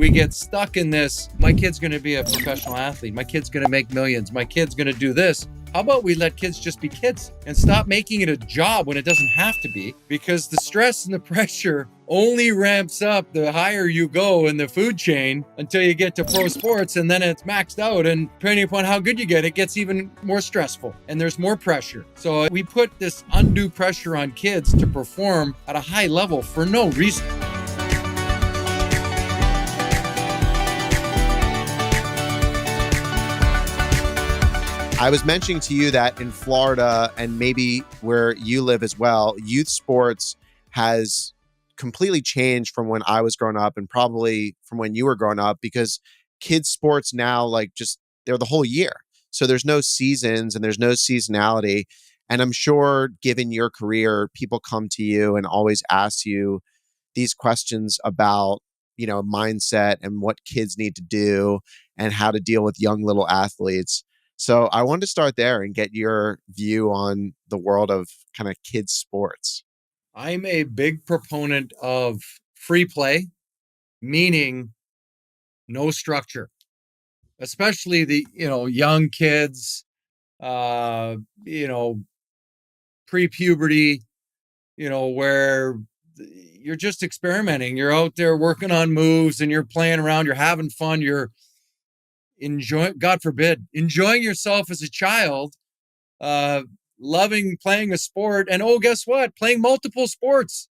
We get stuck in this, my kid's going to be a professional athlete, my kid's going to make millions, my kid's going to do this. How about we let kids just be kids and stop making it a job when it doesn't have to be? Because the stress and the pressure only ramps up the higher you go in the food chain until you get to pro sports, and then it's maxed out. And depending upon how good you get, it gets even more stressful and there's more pressure. So we put this undue pressure on kids to perform at a high level for no reason. I was mentioning to you that in Florida and maybe where you live as well, youth sports has completely changed from when I was growing up and probably from when you were growing up, because kids sports now, they're the whole year. So there's no seasons and there's no seasonality. And I'm sure given your career, people come to you and always ask you these questions about, mindset and what kids need to do and how to deal with young little athletes. So I wanted to start there and get your view on the world of kind of kids sports. I'm a big proponent of free play, meaning no structure, especially the, young kids, pre-puberty, where you're just experimenting. You're out there working on moves and you're playing around, you're having fun, you're enjoying, God forbid, enjoying yourself as a child, loving playing a sport, and guess what? Playing multiple sports.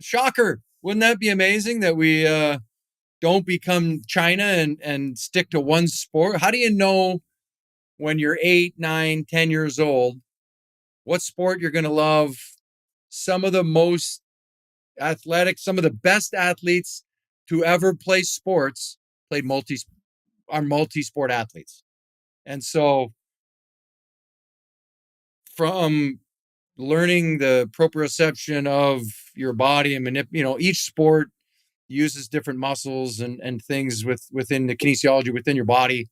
Shocker. Wouldn't that be amazing that we don't become China and stick to one sport? How do you know when you're 8, 9, 10 years old, what sport you're going to love? Some of the most athletic, some of the best athletes to ever play sports are multi-sport athletes. And so from learning the proprioception of your body and each sport uses different muscles and things within the kinesiology within your body.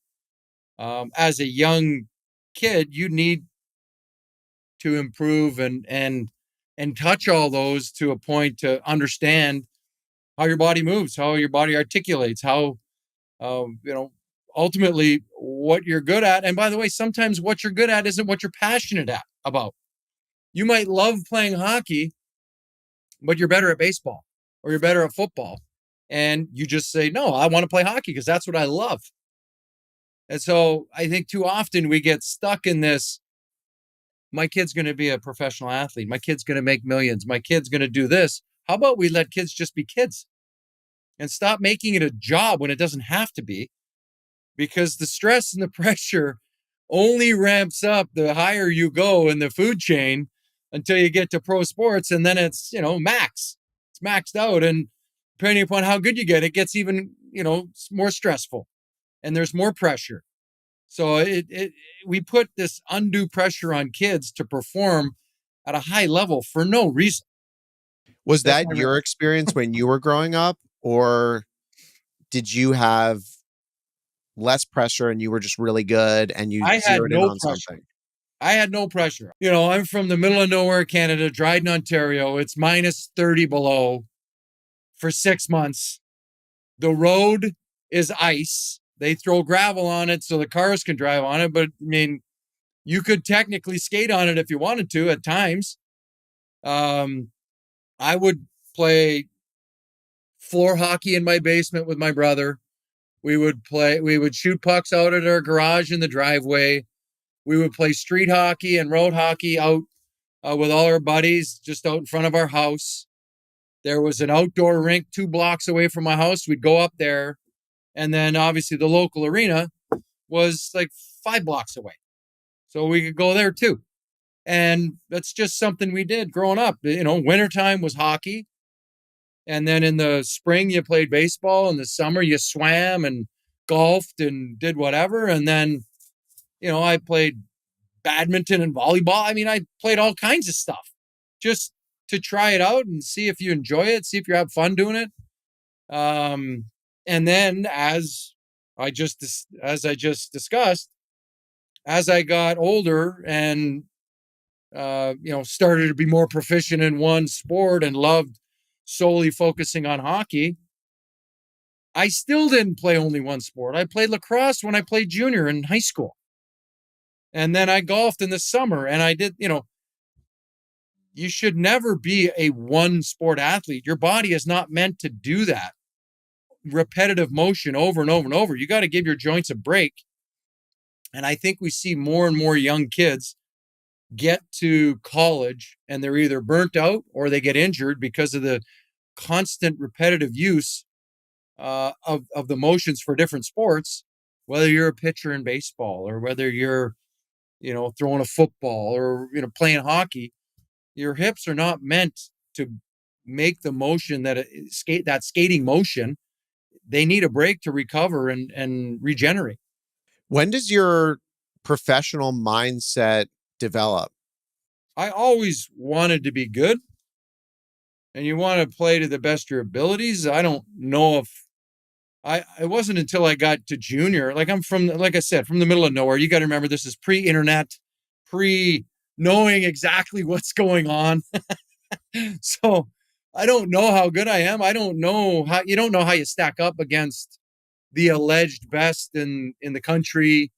As a young kid, you need to improve and touch all those to a point to understand how your body moves, how your body articulates, how ultimately what you're good at. And by the way, sometimes what you're good at isn't what you're passionate about. You might love playing hockey, but you're better at baseball or you're better at football. And you just say, no, I want to play hockey because that's what I love. And so I think too often we get stuck in this, my kid's going to be a professional athlete, my kid's going to make millions, my kid's going to do this. How about we let kids just be kids and stop making it a job when it doesn't have to be? Because the stress and the pressure only ramps up the higher you go in the food chain until you get to pro sports, and then it's, it's maxed out. And depending upon how good you get, it gets even, more stressful and there's more pressure. So we put this undue pressure on kids to perform at a high level for no reason. Was that your experience when you were growing up, or did you have less pressure and you were just really good and you zeroed in on something? I had no pressure. I'm from the middle of nowhere, Canada, Dryden, Ontario. It's minus 30 below for 6 months. The road is ice. They throw gravel on it so the cars can drive on it. But you could technically skate on it if you wanted to at times. I would play floor hockey in my basement with my brother. We would shoot pucks out at our garage in the driveway. We would play street hockey and road hockey out with all our buddies just out in front of our house. There was an outdoor rink 2 blocks away from my house. We'd go up there. And then obviously the local arena was like 5 blocks away. So we could go there too. And that's just something we did growing up. Wintertime was hockey. And then in the spring, you played baseball. In the summer, you swam and golfed and did whatever. And then, I played badminton and volleyball. I played all kinds of stuff just to try it out and see if you enjoy it, see if you have fun doing it. And then as I just discussed, as I got older and, started to be more proficient in one sport and loved solely focusing on hockey, I still didn't play only one sport. I played lacrosse when I played junior in high school. And then I golfed in the summer, and I did, you should never be a one sport athlete. Your body is not meant to do that repetitive motion over and over and over. You got to give your joints a break. And I think we see more and more young kids get to college and they're either burnt out or they get injured because of the constant repetitive use of the motions for different sports, whether you're a pitcher in baseball or whether you're, throwing a football or, playing hockey. Your hips are not meant to make the motion that skating motion. They need a break to recover and regenerate. When does your professional mindset develop? I always wanted to be good, and you want to play to the best of your abilities. I don't know if it wasn't until I got to junior. Like like I said, from the middle of nowhere. You got to remember, this is pre-internet, pre knowing exactly what's going on. So I don't know how good I am. I don't know how you stack up against the alleged best in the country.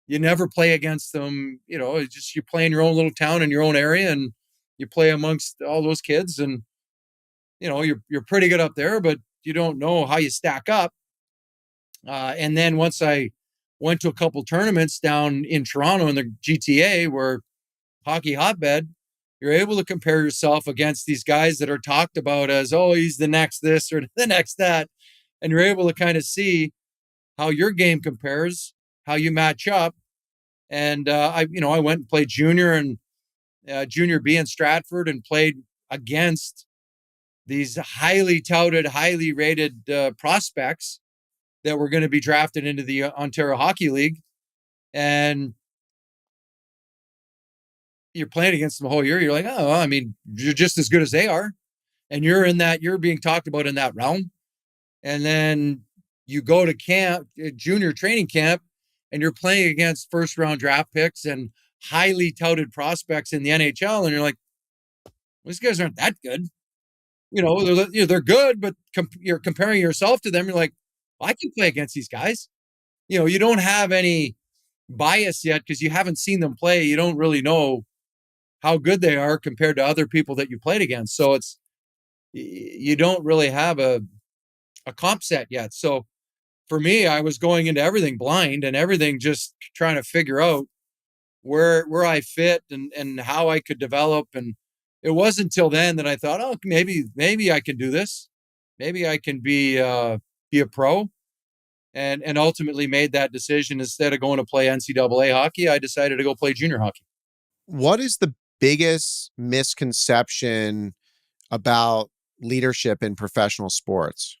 You never play against them. It's just, you play in your own little town in your own area, and you play amongst all those kids, and you're pretty good up there, but you don't know how you stack up. And then once I went to a couple tournaments down in Toronto in the GTA, where hockey hotbed, you're able to compare yourself against these guys that are talked about as, oh, he's the next this or the next that. And you're able to kind of see how your game compares, how you match up. And I went and played junior and junior B in Stratford and played against these highly touted, highly rated prospects that were going to be drafted into the Ontario Hockey League. And you're playing against them the whole year. You're like, oh, I mean, you're just as good as they are. And you're being talked about in that realm. And then you go to camp, junior training camp, and you're playing against first round draft picks and highly touted prospects in the NHL. And you're like, these guys aren't that good. They're good, but you're comparing yourself to them. You're like, I can play against these guys. You don't have any bias yet because you haven't seen them play. You don't really know how good they are compared to other people that you played against. So you don't really have a comp set yet. So for me, I was going into everything blind and everything just trying to figure out where I fit and how I could develop. And it wasn't until then that I thought, oh, maybe I can do this. Maybe I can be a pro. And ultimately made that decision. Instead of going to play NCAA hockey, I decided to go play junior hockey. What is the biggest misconception about leadership in professional sports?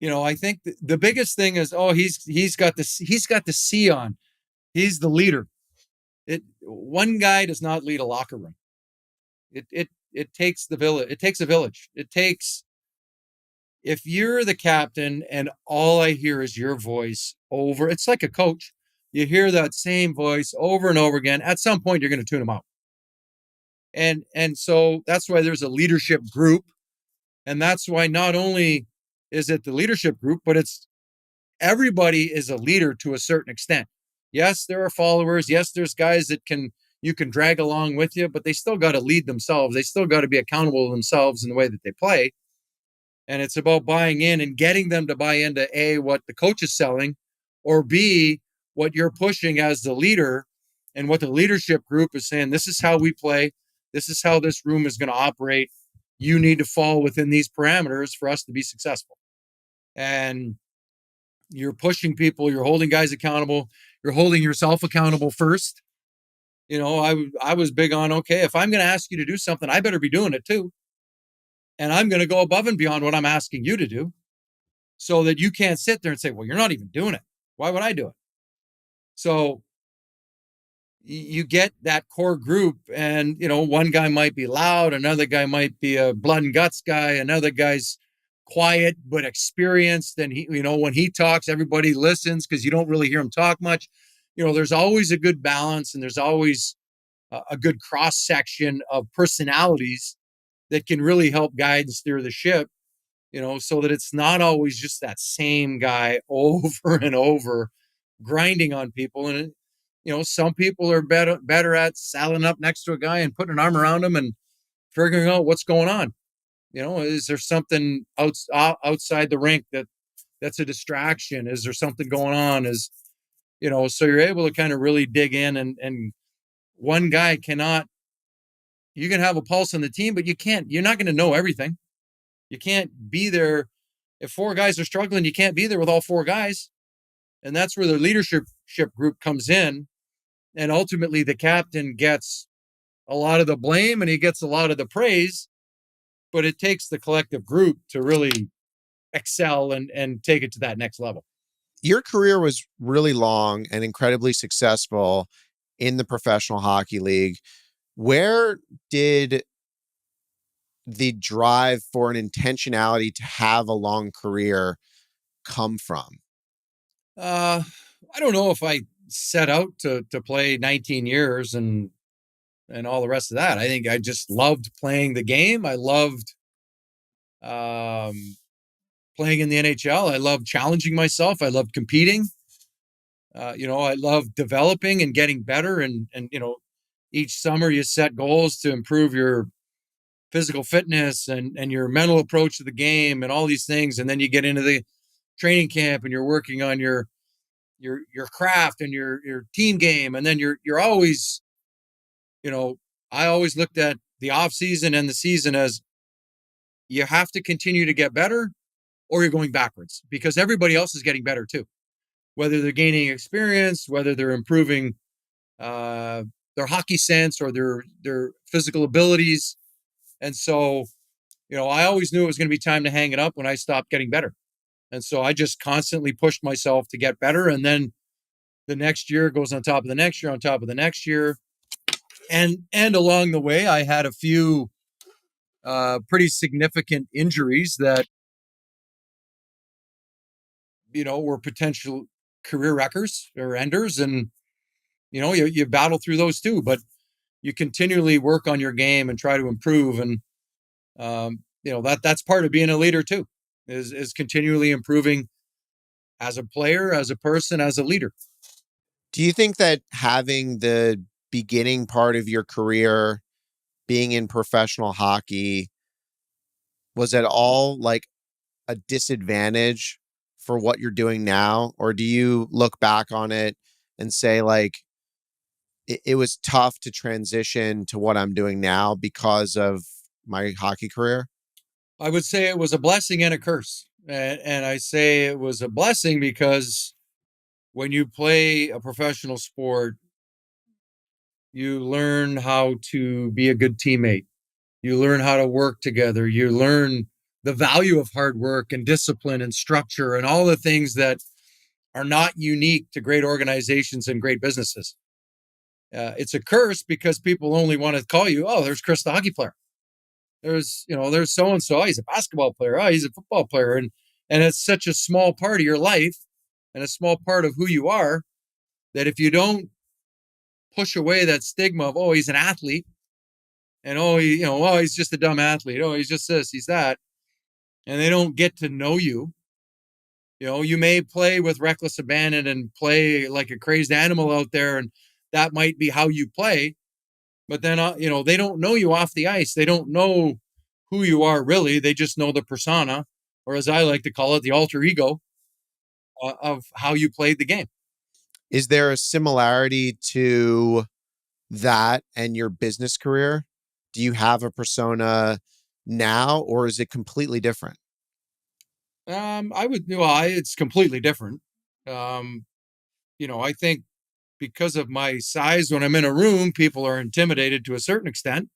I think the biggest thing is, oh, he's got the C on. He's the leader. One guy does not lead a locker room. It takes the village. It takes a village. If you're the captain and all I hear is your voice over, it's like a coach. You hear that same voice over and over again. At some point, you're going to tune them out. And so that's why there's a leadership group. And that's why not only is it the leadership group, but it's everybody is a leader to a certain extent. Yes, there are followers. Yes, there's guys that you can drag along with you, but they still got to lead themselves. They still got to be accountable to themselves in the way that they play. And it's about buying in and getting them to buy into A, what the coach is selling, or B, what you're pushing as the leader and what the leadership group is saying. This is how we play. This is how this room is going to operate. You need to fall within these parameters for us to be successful. And you're pushing people. You're holding guys accountable. You're holding yourself accountable first. I was big on, okay, if I'm going to ask you to do something, I better be doing it too. And I'm going to go above and beyond what I'm asking you to do so that you can't sit there and say, well, you're not even doing it. Why would I do it? So you get that core group and, one guy might be loud. Another guy might be a blood and guts guy. Another guy's quiet, but experienced. And when he talks, everybody listens because you don't really hear him talk much. There's always a good balance and there's always a good cross section of personalities that can really help guide and steer the ship. so that it's not always just that same guy over and over grinding on people. And, some people are better at saddling up next to a guy and putting an arm around him and figuring out what's going on. Is there something outside the rink that's a distraction? Is there something going on? So you're able to kind of really dig in, and one guy you can have a pulse on the team, but you're not going to know everything. You can't be there. If four guys are struggling, you can't be there with all four guys. And that's where the leadership group comes in. And ultimately the captain gets a lot of the blame and he gets a lot of the praise, but it takes the collective group to really excel and take it to that next level. Your career was really long and incredibly successful in the Professional Hockey League. Where did the drive for an intentionality to have a long career come from? I don't know if I set out to play 19 years and all the rest of that. I think I just loved playing the game. I loved playing in the NHL. I loved challenging myself. I loved competing. I loved developing and getting better. And each summer you set goals to improve your physical fitness and your mental approach to the game and all these things. And then you get into the training camp and you're working on your craft and your team game. And then you're always, I always looked at the off season and the season as you have to continue to get better or you're going backwards because everybody else is getting better too, whether they're gaining experience, whether they're improving their hockey sense or their physical abilities. And so, I always knew it was going to be time to hang it up when I stopped getting better. And so I just constantly pushed myself to get better. And then the next year goes on top of the next year, on top of the next year. And along the way, I had a few pretty significant injuries that, were potential career wreckers or enders. And, you battle through those too, but you continually work on your game and try to improve. And, that's part of being a leader too, is continually improving as a player, as a person, as a leader. Do you think that having the beginning part of your career being in professional hockey was at all like a disadvantage for what you're doing now? Or do you look back on it and say like, it was tough to transition to what I'm doing now because of my hockey career? I would say it was a blessing and a curse. And I say it was a blessing because when you play a professional sport, you learn how to be a good teammate. You learn how to work together. You learn the value of hard work and discipline and structure and all the things that are not unique to great organizations and great businesses. It's a curse because people only want to call you, oh, there's Chris, the hockey player. There's so and so. Oh, he's a basketball player. Oh, he's a football player, and it's such a small part of your life and a small part of who you are that if you don't push away that stigma of, oh, he's an athlete, and oh, he's just a dumb athlete. Oh, he's just this, he's that, and they don't get to know you. You may play with reckless abandon and play like a crazed animal out there, and that might be how you play. But then, they don't know you off the ice. They don't know who you are really. They just know the persona, or as I like to call it, the alter ego of how you played the game. Is there a similarity to that and your business career? Do you have a persona now, or is it completely different? It's completely different. I think because of my size, when I'm in a room, people are intimidated to a certain extent.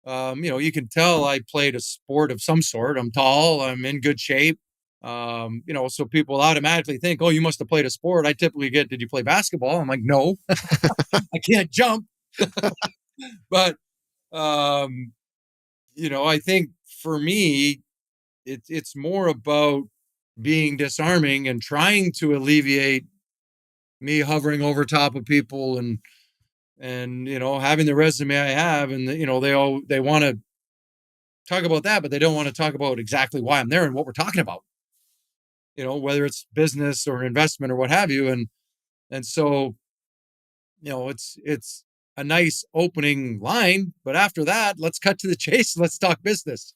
You can tell I played a sport of some sort. I'm tall, I'm in good shape. So people automatically think, oh, you must have played a sport. I typically get, did you play basketball? I'm like, no, I can't jump. But, I think for me, it's more about being disarming and trying to alleviate me hovering over top of people and having the resume I have. And, they want to talk about that, but they don't want to talk about exactly why I'm there and what we're talking about. Whether it's business or an investment or what have you. And so, it's a nice opening line, but after that, let's cut to the chase. Let's talk business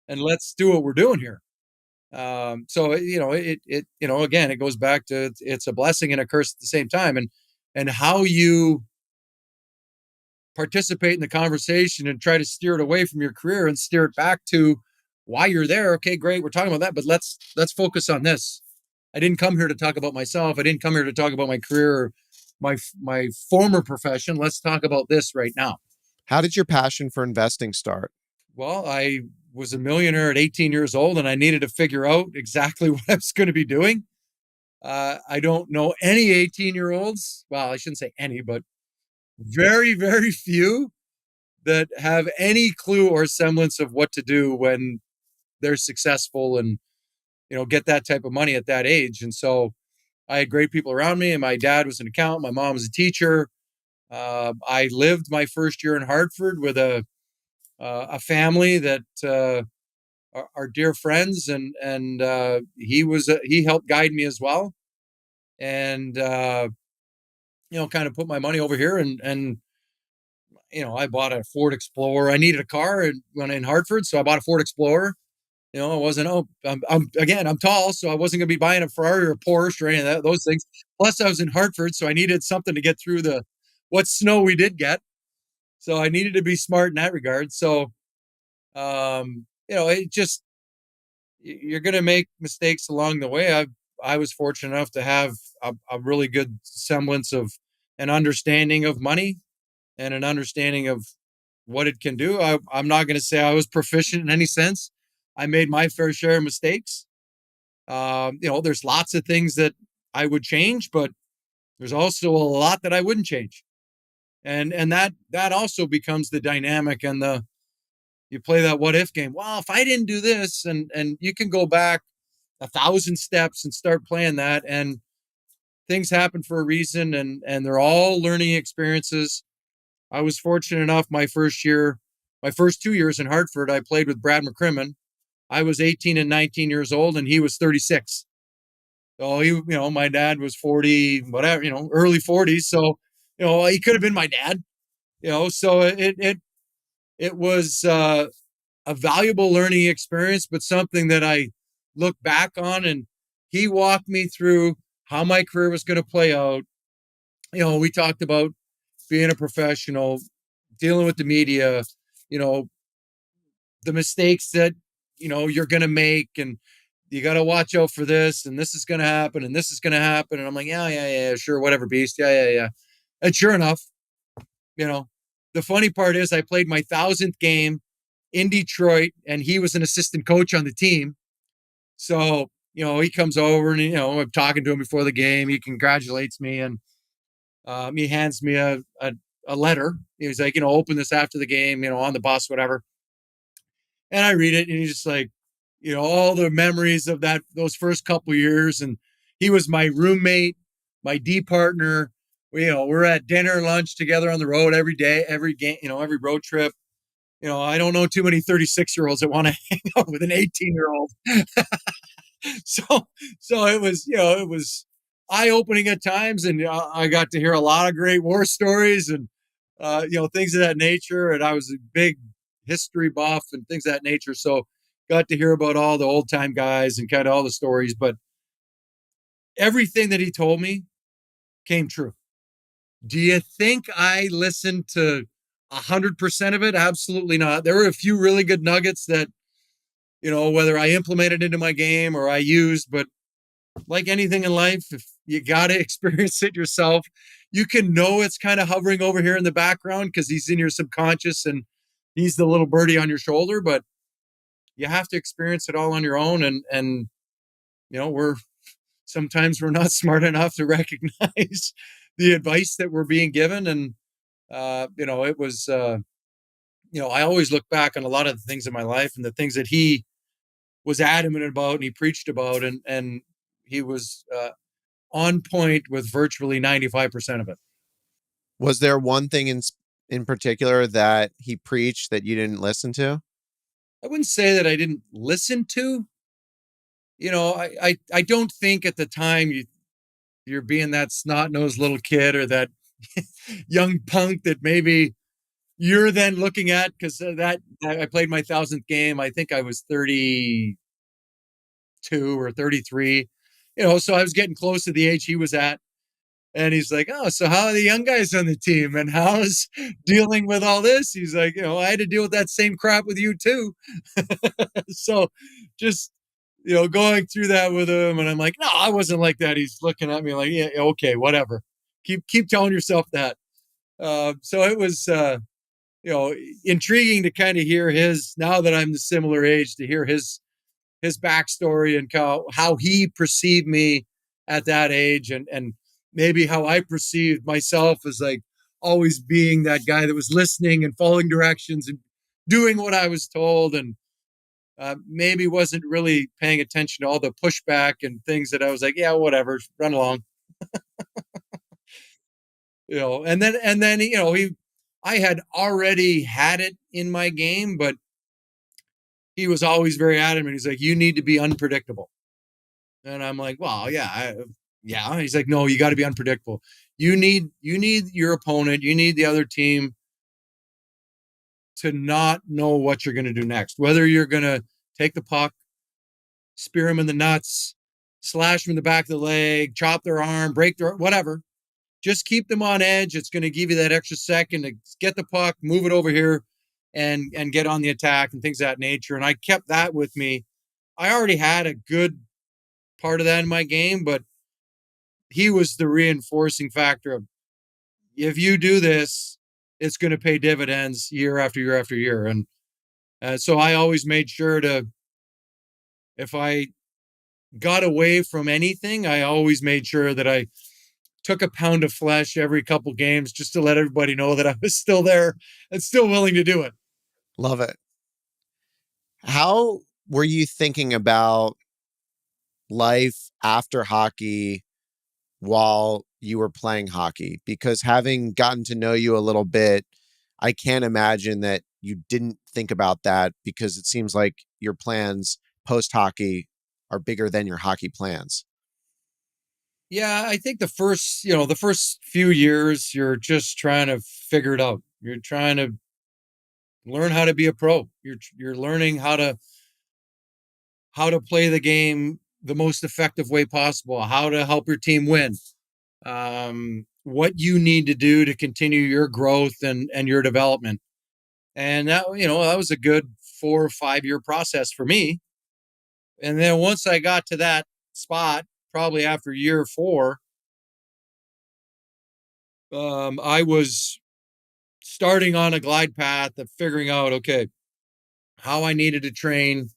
and let's do what we're doing here. So again, it goes back to it's a blessing and a curse at the same time, and how you participate in the conversation and try to steer it away from your career and steer it back to why you're there. Okay, great, we're talking about that, but let's focus on this. I didn't come here to talk about myself. I didn't come here to talk about my career or my former profession. Let's talk about this right now. How did your passion for investing start? Well, I was a millionaire at 18 years old, and I needed to figure out exactly what I was going to be doing. I don't know any 18-year-olds. Well, I shouldn't say any, but very, very few that have any clue or semblance of what to do when they're successful and get that type of money at that age. And so I had great people around me, and my dad was an accountant, my mom was a teacher. I lived my first year in Hartford with a family that are dear friends, and he helped guide me as well, and kind of put my money over here, and I bought a Ford Explorer. I needed a car when in Hartford, so I bought a Ford Explorer. It wasn't. I'm tall, so I wasn't going to be buying a Ferrari or a Porsche or any of those things. Plus, I was in Hartford, so I needed something to get through what snow we did get. So I needed to be smart in that regard. So, it just you're going to make mistakes along the way. I was fortunate enough to have a really good semblance of an understanding of money and an understanding of what it can do. I'm not going to say I was proficient in any sense. I made my fair share of mistakes. There's lots of things that I would change, but there's also a lot that I wouldn't change. And that also becomes the dynamic, and you play that what if game. Well, if I didn't do this, and you can go back 1,000 steps and start playing that, and things happen for a reason, and they're all learning experiences. I was fortunate enough my first 2 years in Hartford, I played with Brad McCrimmon. I was 18 and 19 years old, and he was 36. So my dad was 40, whatever, early 40s. So, he could have been my dad. So it was a valuable learning experience, but something that I look back on, and he walked me through how my career was going to play out. We talked about being a professional, dealing with the media, the mistakes that, you're going to make, and you got to watch out for this, and this is going to happen, and this is going to happen. And I'm like, yeah, sure. Whatever, beast. Yeah. And sure enough, the funny part is I played my 1,000th game in Detroit, and he was an assistant coach on the team. So, he comes over, and, I'm talking to him before the game. He congratulates me, and he hands me a letter. He's like, open this after the game, on the bus, whatever. And I read it, and he's just like, all the memories of those first couple of years. And he was my roommate, my D partner. We're at dinner, lunch together on the road every day, every game, every road trip. I don't know too many 36-year-olds that want to hang out with an 18-year-old. So it was eye-opening at times, and I got to hear a lot of great war stories and things of that nature. And I was a big history buff and things of that nature, so got to hear about all the old time guys and kind of all the stories. But everything that he told me came true. Do you think I listened to 100% of it? Absolutely not. There were a few really good nuggets that, whether I implemented into my game or I used, but like anything in life, if you got to experience it yourself, you can know it's kind of hovering over here in the background because he's in your subconscious and he's the little birdie on your shoulder, but you have to experience it all on your own. And sometimes we're not smart enough to recognize the advice that we're being given. And, it was, I always look back on a lot of the things in my life and the things that he was adamant about and he preached about, and he was on point with virtually 95% of it. Was there one thing in particular that he preached that you didn't listen to? I wouldn't say that I didn't listen to. I don't think at the time you're being that snot-nosed little kid or that young punk that maybe you're then looking at, because that I played my 1,000th game. I think I was 32 or 33, so I was getting close to the age he was at. And he's like, oh, so how are the young guys on the team? And how's dealing with all this? He's like, I had to deal with that same crap with you too. So just, going through that with him. And I'm like, no, I wasn't like that. He's looking at me like, yeah, okay, whatever. Keep telling yourself that. So it was, intriguing to kind of hear now that I'm the similar age, to hear his backstory and how he perceived me at that age, and maybe how I perceived myself as like always being that guy that was listening and following directions and doing what I was told, and maybe wasn't really paying attention to all the pushback and things that I was like, yeah, whatever, run along. And then I had already had it in my game, but he was always very adamant. He's like, you need to be unpredictable. And I'm like, well, yeah, yeah. He's like, no, you got to be unpredictable. You need your opponent, you need the other team to not know what you're going to do next. Whether you're going to take the puck, spear him in the nuts, slash him in the back of the leg, chop their arm, break their whatever. Just keep them on edge. It's going to give you that extra second to get the puck, move it over here, and get on the attack and things of that nature. And I kept that with me. I already had a good part of that in my game, but he was the reinforcing factor of, if you do this, it's going to pay dividends year after year after year. And so I always made sure to, if I got away from anything, I always made sure that I took a pound of flesh every couple games just to let everybody know that I was still there and still willing to do it. Love it. How were you thinking about life after hockey while you were playing hockey? Because having gotten to know you a little bit, I can't imagine that you didn't think about that, because it seems like your plans post hockey are bigger than your hockey plans. Yeah, I think the first few years, you're just trying to figure it out. You're trying to learn how to be a pro. You're learning how to play the game the most effective way possible, how to help your team win, what you need to do to continue your growth and your development. And that was a good 4 or 5 year process for me. And then once I got to that spot, probably after year 4, I was starting on a glide path of figuring out, okay, how I needed to train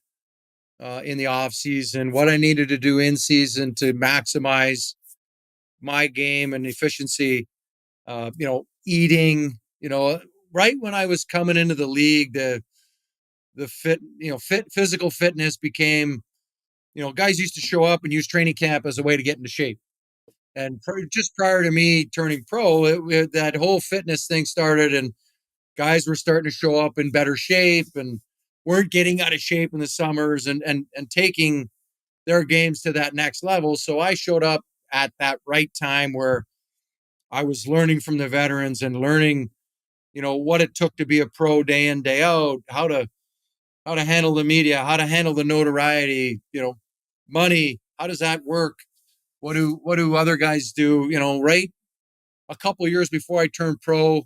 in the off season, what I needed to do in season to maximize my game and efficiency. Eating. Right when I was coming into the league, the physical fitness became. Guys used to show up and use training camp as a way to get into shape. And just prior to me turning pro, that whole fitness thing started, and guys were starting to show up in better shape and weren't getting out of shape in the summers and taking their games to that next level. So I showed up at that right time where I was learning from the veterans and learning, what it took to be a pro day in, day out, how to handle the media, how to handle the notoriety, money, how does that work? What do other guys do? Right a couple of years before I turned pro,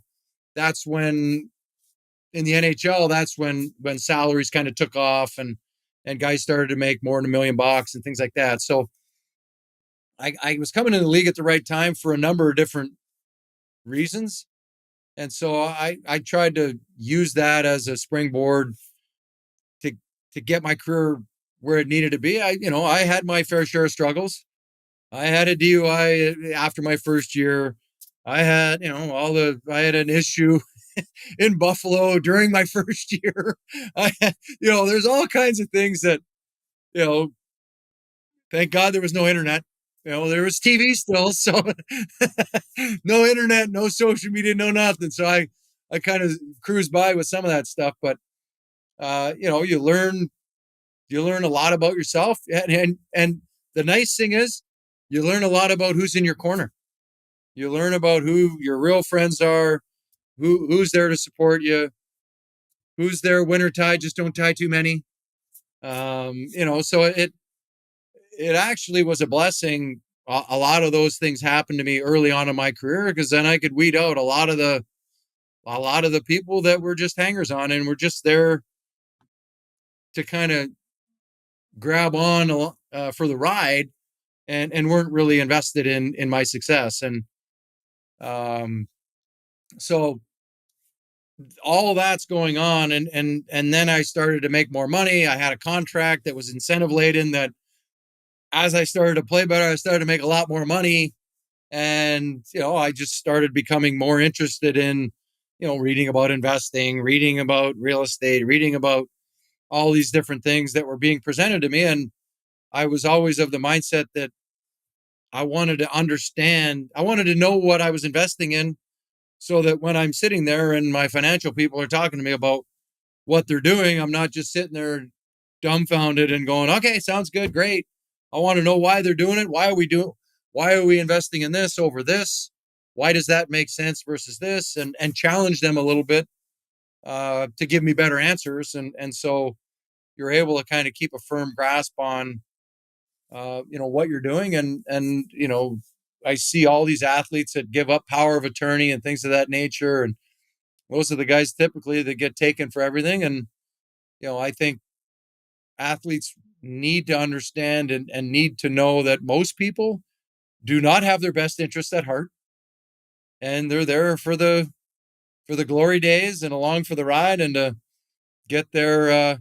that's when in the NHL, that's when salaries kind of took off and guys started to make more than $1 million and things like that. So I was coming in the league at the right time for a number of different reasons. And so I tried to use that as a springboard to get my career where it needed to be. I had my fair share of struggles. I had a DUI after my first year. I had, I had an issue in Buffalo during my first year. There's all kinds of things that, thank God there was no internet. There was TV still, so no internet, no social media, no nothing. So I kind of cruised by with some of that stuff, but you learn a lot about yourself, and the nice thing is you learn a lot about who's in your corner. You learn about who your real friends are, who's there to support you, who's there winter tie, just don't tie too many. So it actually was a blessing. A lot of those things happened to me early on in my career, because then I could weed out a lot of the people that were just hangers on and were just there to kind of grab on for the ride, and weren't really invested in my success. And um, so all that's going on, and then I started to make more money. I had a contract that was incentive laden, that as I started to play better, I started to make a lot more money. And I just started becoming more interested in reading about investing, reading about real estate, reading about all these different things that were being presented to me. And I was always of the mindset that I wanted to understand, I wanted to know what I was investing in, so that when I'm sitting there and my financial people are talking to me about what they're doing, I'm not just sitting there dumbfounded and going, okay, sounds good, great. I want to know why they're doing it. Why are we investing in this over this? Why does that make sense versus this? And challenge them a little bit to give me better answers. And so you're able to kind of keep a firm grasp on what you're doing. And I see all these athletes that give up power of attorney and things of that nature, and those are the guys typically that get taken for everything. And I think athletes need to understand and need to know that most people do not have their best interests at heart, and they're there for the glory days and along for the ride, and to get their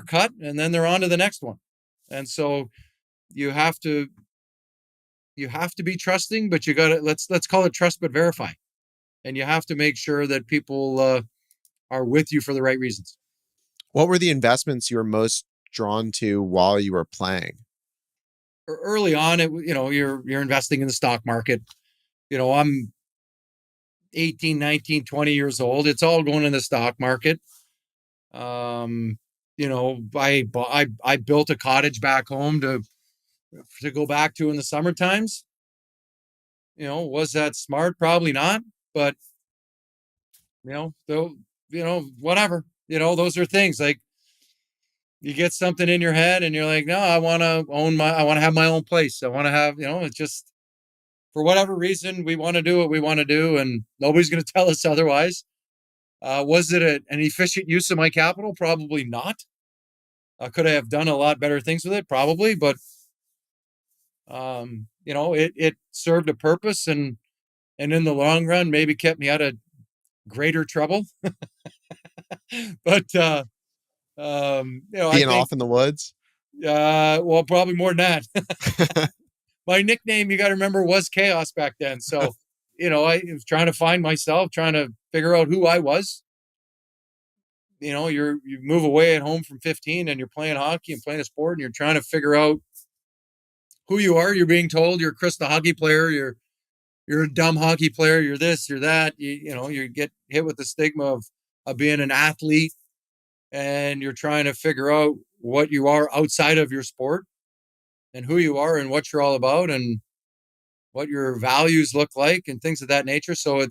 cut, and then they're on to the next one. And so you have to be trusting, but you got to, let's call it trust but verify, and you have to make sure that people are with you for the right reasons. What were the investments you were most drawn to while you were playing? Early on, you're investing in the stock market. I'm 18, 19, 20 years old. It's all going in the stock market. I built a cottage back home to go back to in the summer times. Was that smart? Probably not. But though, whatever. Those are things like, you get something in your head and you're like, no, I want to have my own place. I want to have, it's just, for whatever reason, we want to do what we want to do, and nobody's going to tell us otherwise. Was it an efficient use of my capital? Probably not. Could I have done a lot better things with it? Probably, but it served a purpose, and in the long run, maybe kept me out of greater trouble. But I Being think, off in the woods? well, probably more than that. My nickname, you got to remember, was Chaos back then. So, I was trying to find myself, trying to figure out who I was. You move away at home from 15, and you're playing hockey and playing a sport, and you're trying to figure out who you are. You're being told you're Chris the hockey player, you're a dumb hockey player, you're this, you're that. You get hit with the stigma of being an athlete, and you're trying to figure out what you are outside of your sport, and who you are and what you're all about, and what your values look like, and things of that nature. So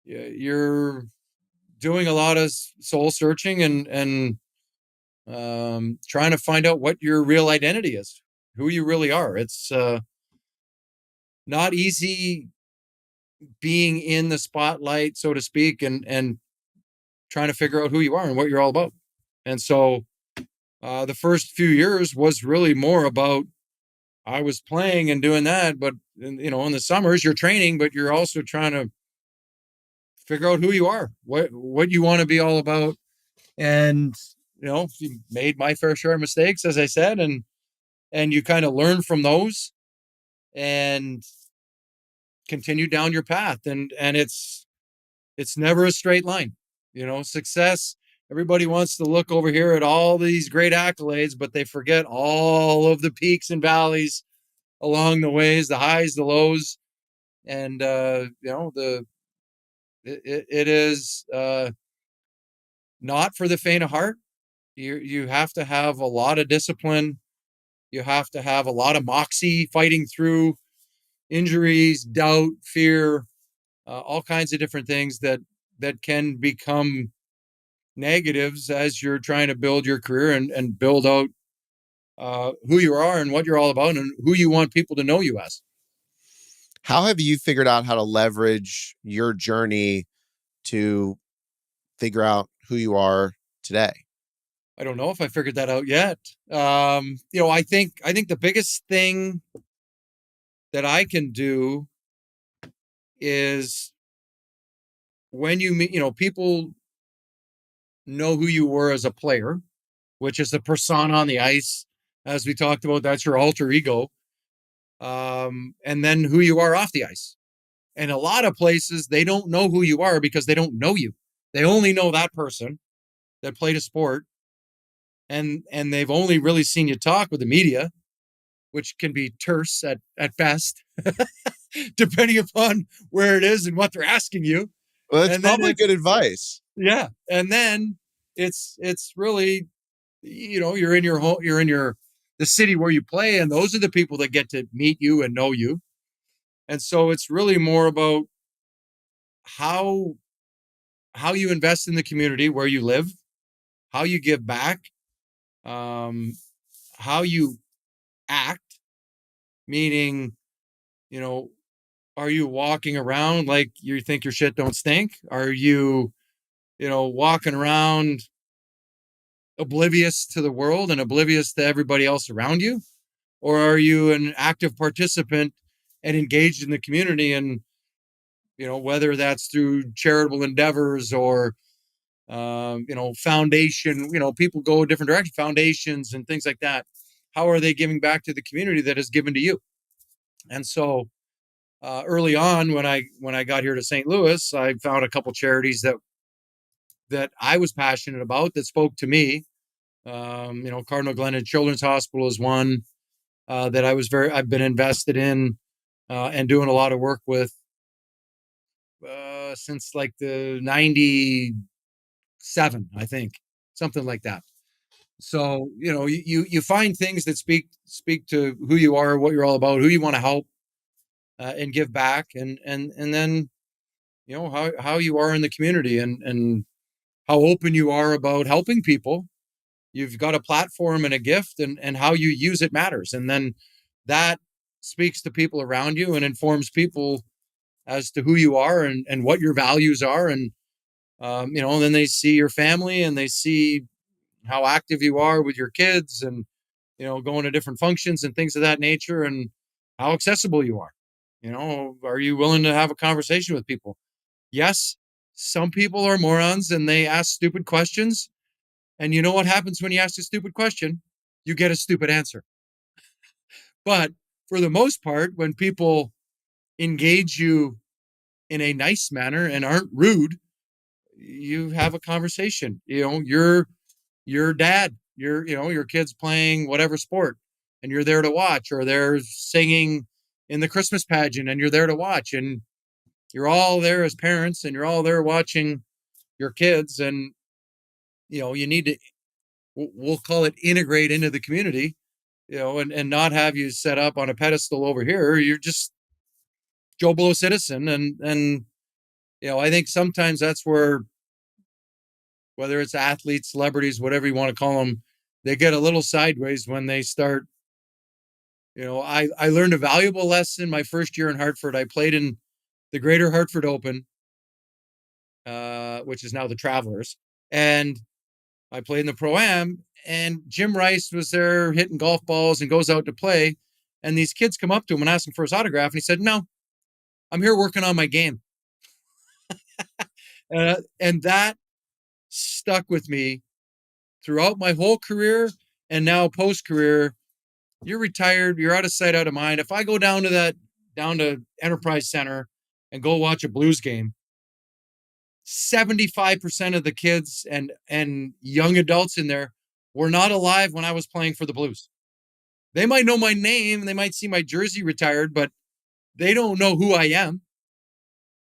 you're doing a lot of soul searching, and trying to find out what your real identity is, who you really are. It's not easy being in the spotlight, so to speak, and trying to figure out who you are and what you're all about. And so the first few years was really more about, I was playing and doing that, but in the summers you're training, but you're also trying to figure out who you are, what you want to be all about. And you made my fair share of mistakes, as I said, and you kind of learn from those and continue down your path. And it's never a straight line. Success, everybody wants to look over here at all these great accolades, but they forget all of the peaks and valleys along the ways, the highs, the lows. And it is not for the faint of heart. You have to have a lot of discipline. You have to have a lot of moxie, fighting through injuries, doubt, fear, all kinds of different things that can become negatives as you're trying to build your career and build out who you are and what you're all about and who you want people to know you as. How have you figured out how to leverage your journey to figure out who you are today? I don't know if I figured that out yet. I think the biggest thing that I can do is when you meet, people know who you were as a player, which is the persona on the ice, as we talked about. That's your alter ego, and then who you are off the ice. And a lot of places they don't know who you are because they don't know you. They only know that person that played a sport, and they've only really seen you talk with the media, which can be terse at best, depending upon where it is and what they're asking you. Well, that's And then probably good advice. yeah, and then it's really, you're in your home, you're in the city where you play, and those are the people that get to meet you and know you. And so it's really more about how you invest in the community where you live, how you give back, um, how you act, meaning, you know, are you walking around like you think your shit don't stink? Are you, walking around oblivious to the world and oblivious to everybody else around you? Or are you an active participant and engaged in the community? And, whether that's through charitable endeavors or, foundation, people go a different direction, foundations and things like that. How are they giving back to the community that is given to you? And so, early on, when I got here to St. Louis, I found a couple charities that I was passionate about that spoke to me. Cardinal Glennon Children's Hospital is one that I've been invested in and doing a lot of work with since like the 97, I think, something like that. So, you find things that speak to who you are, what you're all about, who you want to help, and give back, and then, how you are in the community and how open you are about helping people. You've got a platform and a gift, and how you use it matters. And then that speaks to people around you and informs people as to who you are and what your values are. And, then they see your family and they see how active you are with your kids and, going to different functions and things of that nature, and how accessible you are. Are you willing to have a conversation with people? Yes, some people are morons and they ask stupid questions. And you know what happens when you ask a stupid question? You get a stupid answer. But for the most part, when people engage you in a nice manner and aren't rude, you have a conversation. Your dad, your kid's playing whatever sport, and you're there to watch, or they're singing in the Christmas pageant and you're there to watch, and you're all there as parents and you're all there watching your kids. And you need to, we'll call it, integrate into the community, and not have you set up on a pedestal over here. You're just Joe Blow citizen. And I think sometimes that's where, whether it's athletes, celebrities, whatever you want to call them, they get a little sideways when they start. I learned a valuable lesson my first year in Hartford. I played in the Greater Hartford Open, which is now the Travelers, and I played in the Pro-Am, and Jim Rice was there hitting golf balls and goes out to play. And these kids come up to him and ask him for his autograph. And he said, "No, I'm here working on my game." And that stuck with me throughout my whole career and now post-career. You're retired. You're out of sight, out of mind. If I go down to Enterprise Center and go watch a Blues game, 75% of the kids and young adults in there were not alive when I was playing for the Blues. They might know my name, they might see my jersey retired, but they don't know who I am.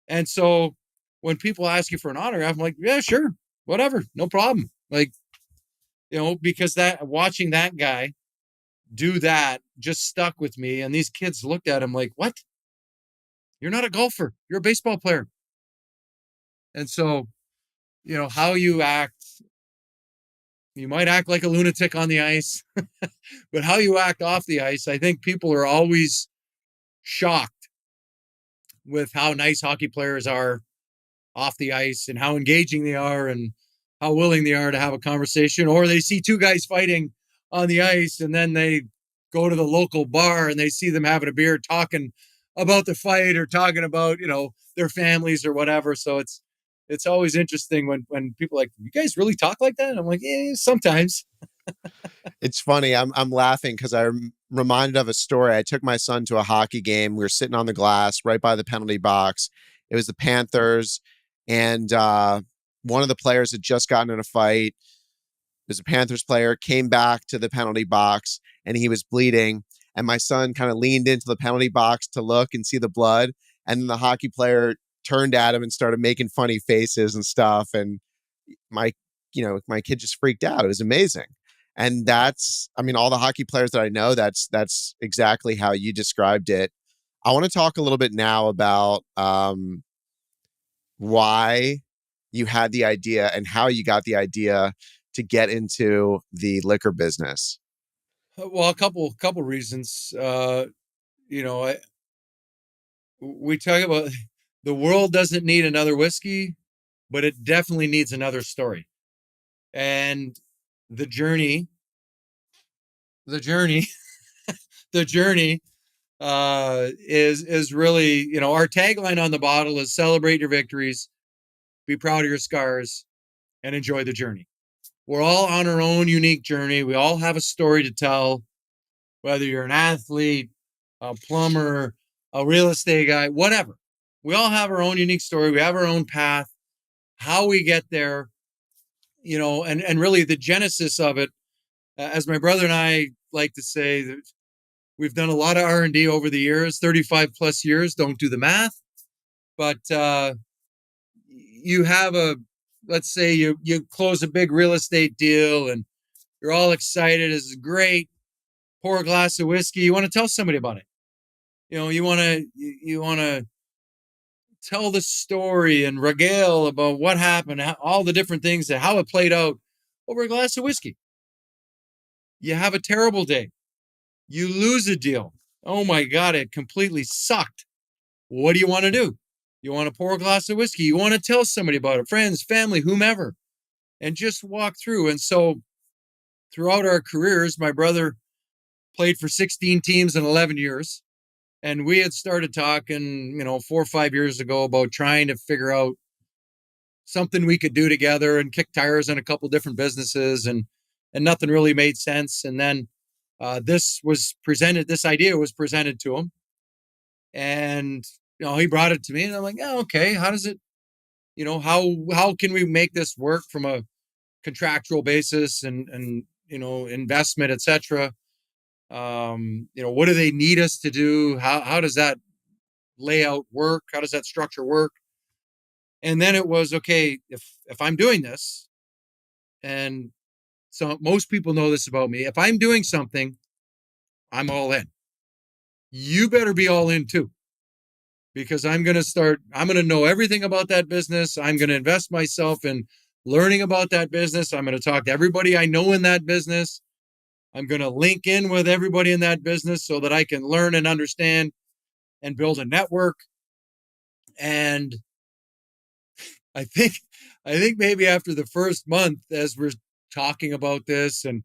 And so when people ask you for an autograph, I'm like, yeah, sure. whatever, no problem. Like, because watching that guy do that just stuck with me. And these kids looked at him like, what? You're not a golfer. You're a baseball player. And so, how you act, you might act like a lunatic on the ice, but how you act off the ice, I think people are always shocked with how nice hockey players are off the ice and how engaging they are and how willing they are to have a conversation. Or they see two guys fighting on the ice and then they go to the local bar and they see them having a beer talking about the fight or talking about, their families or whatever. So it's always interesting when people are like, you guys really talk like that? And I'm like, yeah, sometimes. It's funny. I'm laughing because I'm reminded of a story. I took my son to a hockey game. We were sitting on the glass right by the penalty box. It was the Panthers, and one of the players had just gotten in a fight. It was a Panthers player, came back to the penalty box, and he was bleeding. And my son kind of leaned into the penalty box to look and see the blood. And then the hockey player turned at him and started making funny faces and stuff. And my kid just freaked out. It was amazing. And all the hockey players that I know, that's exactly how you described it. I want to talk a little bit now about why you had the idea and how you got the idea to get into the liquor business. Well, a couple reasons. We talk about the world doesn't need another whiskey, but it definitely needs another story. And the journey the journey is really, our tagline on the bottle is celebrate your victories, be proud of your scars, and enjoy the journey. We're all on our own unique journey. We all have a story to tell, whether you're an athlete, a plumber, a real estate guy, whatever. We all have our own unique story. We have our own path, how we get there, and really the genesis of it, as my brother and I like to say, that we've done a lot of R&D over the years, 35 plus years, don't do the math, but you have let's say you close a big real estate deal and you're all excited. This is great. Pour a glass of whiskey. You want to tell somebody about it. You want to tell the story and regale about what happened, all the different things, and how it played out over a glass of whiskey. You have a terrible day. You lose a deal. Oh my God, it completely sucked. What do you want to do? You want to pour a glass of whiskey. You want to tell somebody about it, friends, family, whomever, and just walk through. And so throughout our careers, my brother played for 16 teams in 11 years. And we had started talking, 4 or 5 years ago about trying to figure out something we could do together and kick tires on a couple different businesses, and nothing really made sense. And then this idea was presented to him, and he brought it to me, and I'm like, oh, okay, how does it, how can we make this work from a contractual basis and investment, etc. What do they need us to do? How does that layout work? How does that structure work? And then it was, okay, if I'm doing this, and so most people know this about me, if I'm doing something, I'm all in. You better be all in too, because I'm going to know everything about that business. I'm going to invest myself in learning about that business. I'm going to talk to everybody I know in that business. I'm going to link in with everybody in that business so that I can learn and understand and build a network. And I think maybe after the first month, as we're talking about this and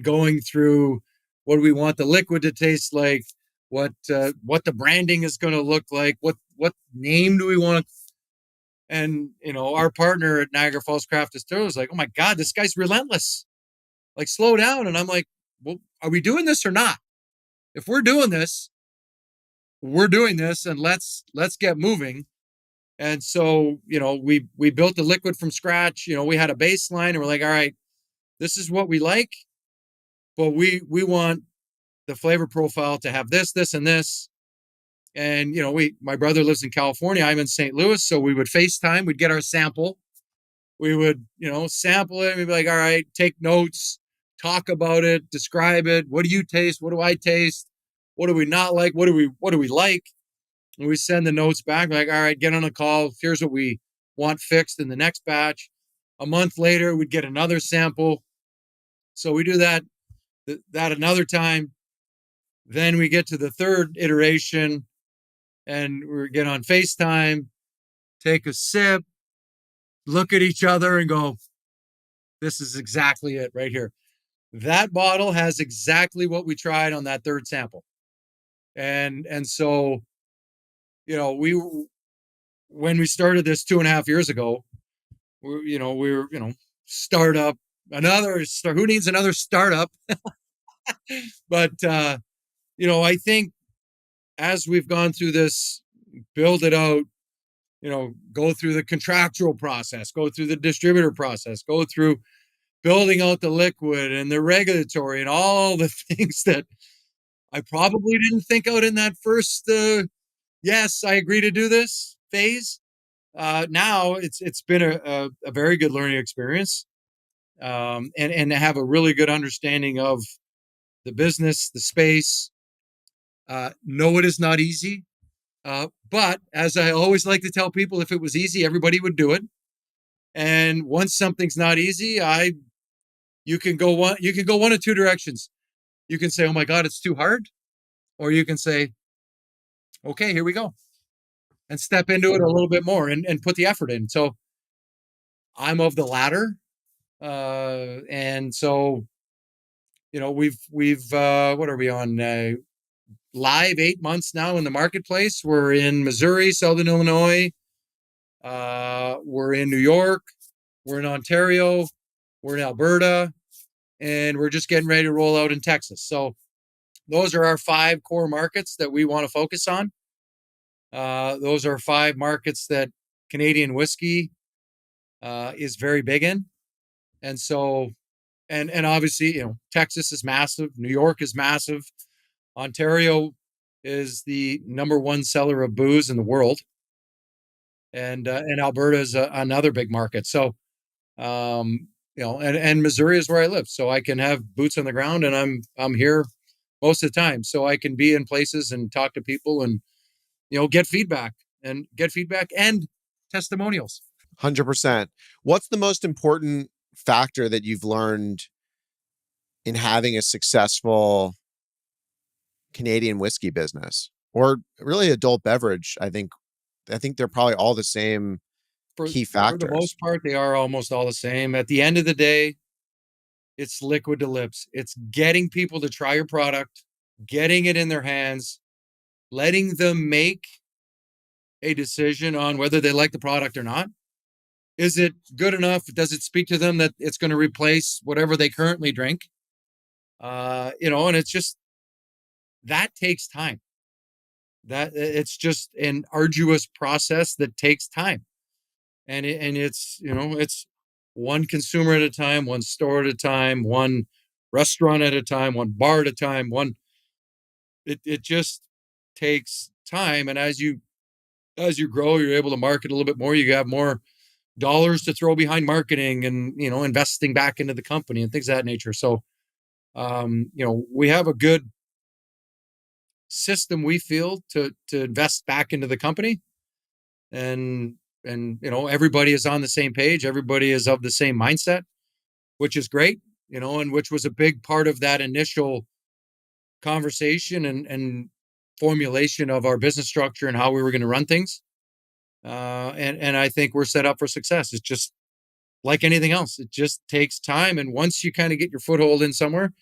going through what do we want the liquid to taste like, what the branding is going to look like, what name do we want, and our partner at Niagara Falls Craft Distillery was like, oh my God, this guy's relentless. Like, slow down. And I'm like, well, are we doing this or not? If we're doing this, and let's get moving. And so, we built the liquid from scratch. We had a baseline, and we're like, all right, this is what we like, but we want the flavor profile to have this, and this. And, my brother lives in California. I'm in St. Louis. So we would FaceTime, we'd get our sample. we would, sample it. We'd be like, all right, take notes, talk about it, describe it. What do you taste? What do I taste? What do we not like? What do we like? And we send the notes back, like, all right, get on a call. Here's what we want fixed in the next batch. A month later, we'd get another sample. So we do that another time. Then we get to the third iteration and we get on FaceTime, take a sip, look at each other and go, this is exactly it right here. That bottle has exactly what we tried on that third sample. And so, when we started this 2.5 years ago, we were, startup, who needs another startup? But, I think as we've gone through this, build it out, go through the contractual process, go through the distributor process, go through building out the liquid and the regulatory and all the things that I probably didn't think out in that first, yes, I agree to do this phase. Now it's been a very good learning experience, and to have a really good understanding of the business, the space. No, it is not easy. But as I always like to tell people, if it was easy, everybody would do it. And once something's not easy, you can go one of two directions. You can say, "Oh my God, it's too hard," or you can say, "Okay, here we go," and step into it a little bit more and put the effort in. So I'm of the latter, and so we've what are we on? Live 8 months now in the marketplace. We're in Missouri, Southern Illinois. We're in New York. We're in Ontario. We're in Alberta. And we're just getting ready to roll out in Texas. So those are our 5 core markets that we want to focus on. Those are 5 markets that Canadian whiskey is very big in. And so, and obviously, Texas is massive. New York is massive. Ontario is the number 1 seller of booze in the world, and Alberta is another big market. So, and Missouri is where I live, so I can have boots on the ground, and I'm here most of the time, so I can be in places and talk to people, and get feedback and testimonials. 100%. What's the most important factor that you've learned in having a successful Canadian whiskey business, or really adult beverage? I think they're probably all the same key factors. For the most part, they are almost all the same. At the end of the day, it's liquid to lips. It's getting people to try your product, getting it in their hands, letting them make a decision on whether they like the product or not. Is it good enough? Does it speak to them that it's going to replace whatever they currently drink? And it's just, that takes time. That it's just an arduous process that takes time. And it's, it's one consumer at a time, one store at a time, one restaurant at a time, one bar at a time, it just takes time. And as you grow, you're able to market a little bit more. You have more dollars to throw behind marketing and, investing back into the company and things of that nature. So, we have a good system, we feel, to invest back into the company, and everybody is on the same page. Everybody is of the same mindset, which is great, and which was a big part of that initial conversation and formulation of our business structure and how we were going to run things. And I think we're set up for success. It's just like anything else. It just takes time. And once you kind of get your foothold in somewhere,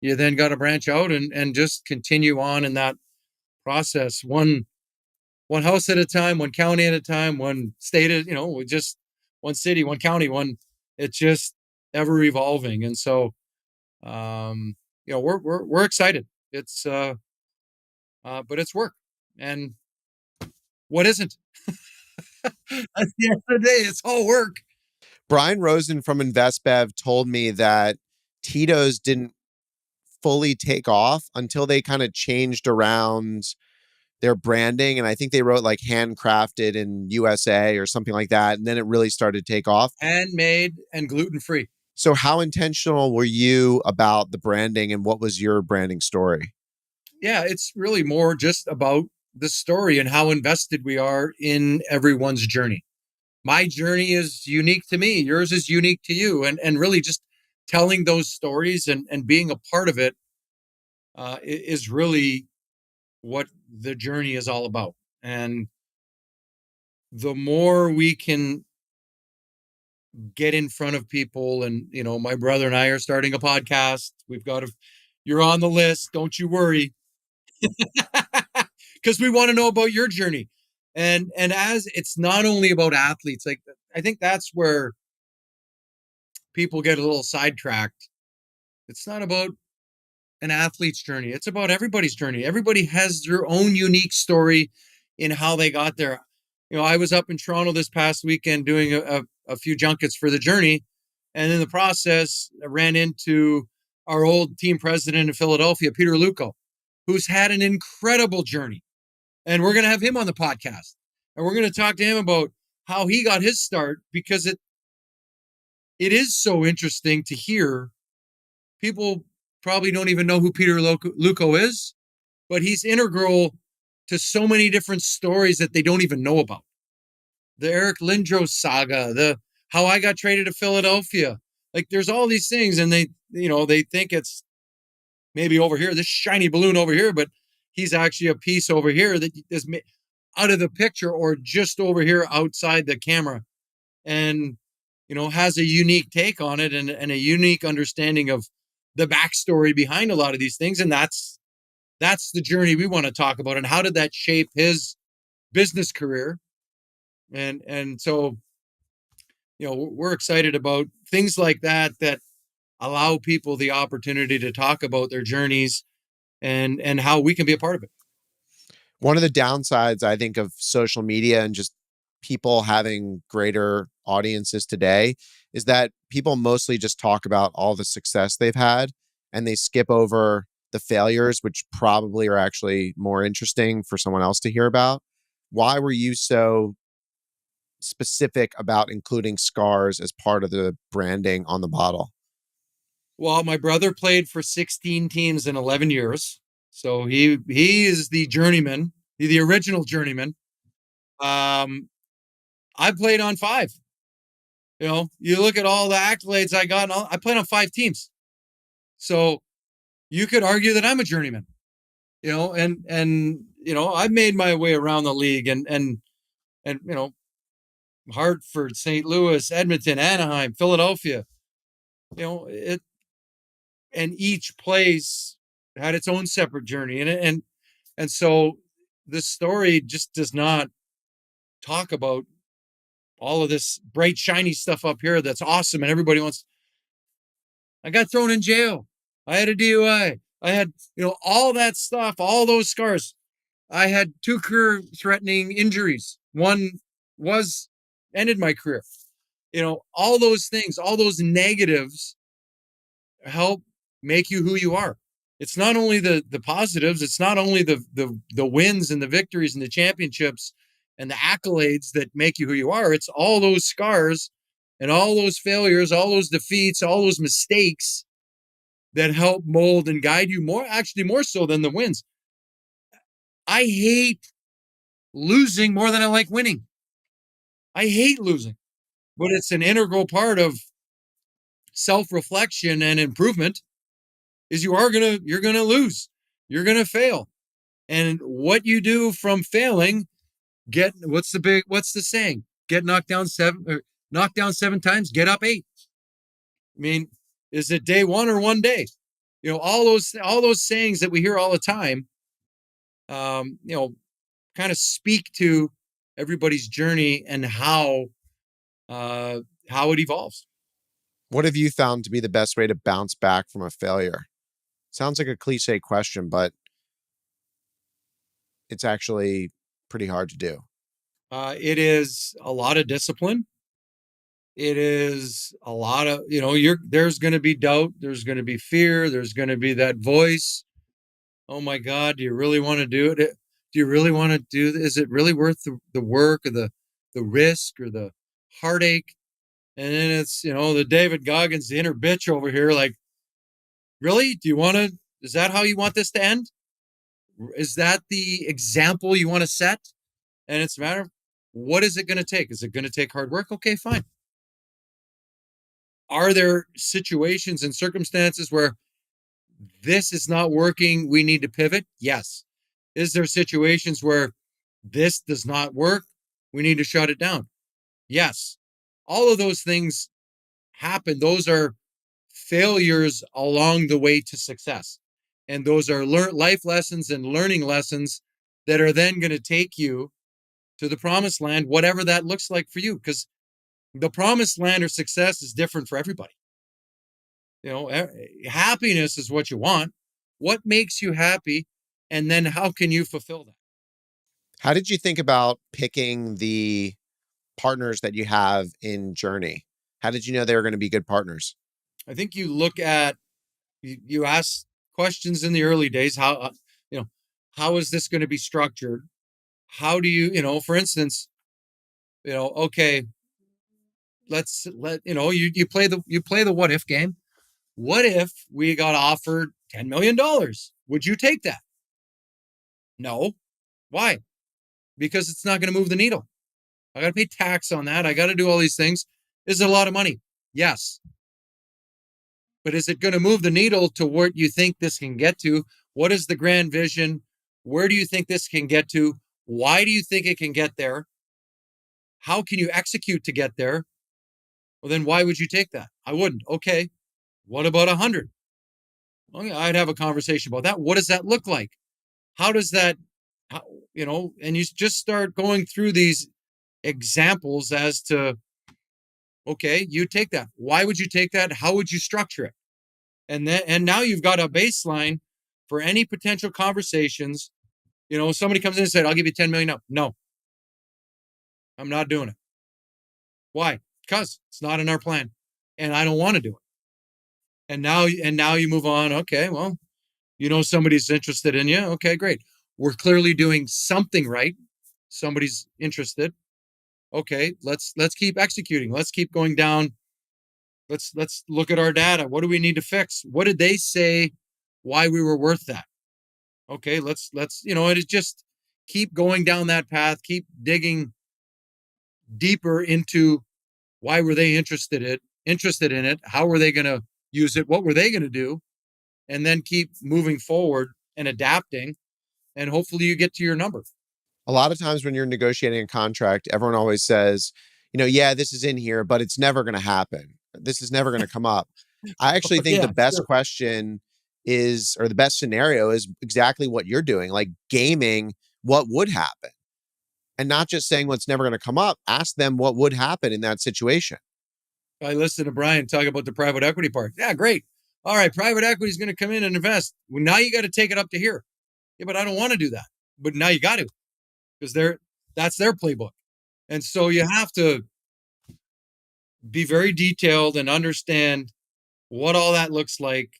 you then got to branch out and just continue on in that process. One house at a time, one county at a time, one state at, just one city, one county, it's just ever evolving. And so, we're excited. It's, but it's work. And what isn't? At the end of the day, it's all work. Brian Rosen from InvestBev told me that Tito's didn't fully take off until they kind of changed around their branding, and I think they wrote like handcrafted in USA or something like that, and then it really started to take off. Handmade and gluten-free. So how intentional were you about the branding, and what was your branding story? Yeah, it's really more just about the story and how invested we are in everyone's journey. My journey is unique to me. Yours is unique to you. And really just telling those stories and being a part of it is really what the journey is all about. And the more we can get in front of people, and, my brother and I are starting a podcast. You're on the list. Don't you worry. Because we want to know about your journey. And as it's not only about athletes, like I think that's where people get a little sidetracked. It's not about an athlete's journey. It's about everybody's journey. Everybody has their own unique story in how they got there. I was up in Toronto this past weekend doing a few junkets for the journey. And in the process, I ran into our old team president in Philadelphia, Peter Luco, who's had an incredible journey. And we're going to have him on the podcast. And we're going to talk to him about how he got his start, because it is so interesting to hear. People probably don't even know who Peter Luco is, but he's integral to so many different stories that they don't even know about. The Eric Lindros saga, the how I got traded to Philadelphia. Like, there's all these things, and they think it's maybe over here, this shiny balloon over here, but he's actually a piece over here that is out of the picture, or just over here outside the camera, and has a unique take on it, and a unique understanding of the backstory behind a lot of these things. And that's the journey we want to talk about, and how did that shape his business career. And so we're excited about things like that allow people the opportunity to talk about their journeys, and how we can be a part of it. One of the downsides, I think, of social media and just people having greater audiences today is that people mostly just talk about all the success they've had, and they skip over the failures, which probably are actually more interesting for someone else to hear about. Why were you so specific about including scars as part of the branding on the bottle? Well, my brother played for 16 teams in 11 years. So he is the journeyman, the original journeyman. I played on 5. You look at all the accolades I got, I played on 5 teams. So you could argue that I'm a journeyman. And I've made my way around the league, and Hartford, St. Louis, Edmonton, Anaheim, Philadelphia. It and each place had its own separate journey, and so this story just does not talk about all of this bright shiny stuff up here that's awesome, and everybody wants. I got thrown in jail. I had a DUI. I had all that stuff, all those scars. I had 2 career-threatening injuries. One was ended my career. All those things, all those negatives help make you who you are. It's not only the positives, it's not only the wins and the victories and the championships and the accolades that make you who you are. It's all those scars and all those failures, all those defeats, all those mistakes that help mold and guide you more so than the wins. I hate losing more than I like winning. I hate losing, but it's an integral part of self-reflection and improvement. Is you're gonna lose, you're gonna fail, and what you do from failing, what's the saying? Get knocked down 7 times, get up 8. I mean, is it day 1 or 1 day? All those sayings that we hear all the time, kind of speak to everybody's journey and how it evolves. What have you found to be the best way to bounce back from a failure? Sounds like a cliche question, but it's actually pretty hard to do. It is a lot of discipline. It is a lot of, there's going to be doubt. There's going to be fear. There's going to be that voice. Oh my God, do you really want to do it? Do you really want to do this? Is it really worth the work or the risk or the heartache? And then it's, the David Goggins, the inner bitch over here, like, really? Is that how you want this to end? Is that the example you want to set? And it's a matter of, what is it going to take? Is it going to take hard work? Okay, fine. Are there situations and circumstances where this is not working, we need to pivot? Yes. Is there situations where this does not work, we need to shut it down? Yes. All of those things happen. Those are failures along the way to success. And those are life lessons and learning lessons that are then going to take you to the promised land, whatever that looks like for you. Because the promised land or success is different for everybody. Happiness is what you want. What makes you happy? And then how can you fulfill that? How did you think about picking the partners that you have in JRNY? How did you know they were going to be good partners? I think you look at, you ask questions in the early days. How is this going to be structured? How do you, for instance, okay, you play the what if game. What if we got offered $10 million? Would you take that? No. Why? Because it's not going to move the needle. I got to pay tax on that. I got to do all these things. Is it a lot of money? Yes. But is it going to move the needle to what you think this can get to? What is the grand vision? Where do you think this can get to? Why do you think it can get there? How can you execute to get there? Well, then why would you take that? I wouldn't. Okay. What about 100? Well, I'd have a conversation about that. What does that look like? How does that, and you just start going through these examples as to, okay, you take that. Why would you take that? How would you structure it? And now you've got a baseline for any potential conversations. Somebody comes in and said, I'll give you 10 million. No, I'm not doing it. Why? Because it's not in our plan and I don't want to do it. And now you move on. Okay, well, somebody's interested in you. Okay, great. We're clearly doing something right. Somebody's interested. Okay, let's keep executing. Let's keep going down. Let's look at our data. What do we need to fix? What did they say? Why we were worth that? Okay, let's it just keep going down that path. Keep digging deeper into why were they interested in it? How were they going to use it? What were they going to do? And then keep moving forward and adapting, and hopefully you get to your number. A lot of times when you're negotiating a contract, everyone always says, yeah, this is in here, but it's never going to happen. This is never going to come up. I actually think the best question is, or the best scenario is exactly what you're doing, like gaming what would happen. And not just saying what's never going to come up. Ask them what would happen in that situation. I listened to Brian talk about the private equity part. Yeah, great. All right, private equity is going to come in and invest. Well, now you got to take it up to here. Yeah, but I don't want to do that. But now you got to, because that's their playbook. And so you have to be very detailed and understand what all that looks like.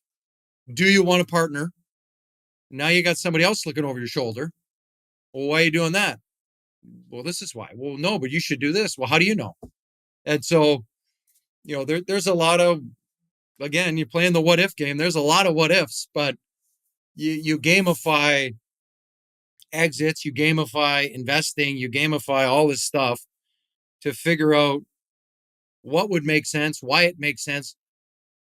Do you want a partner? Now you got somebody else looking over your shoulder. Well, why are you doing that? Well, this is why. Well, no, but you should do this. Well, how do you know? And so, there's a lot of, again, you're playing the what if game. There's a lot of what ifs, but you gamify exits, you gamify investing, you gamify all this stuff to figure out what would make sense, why it makes sense.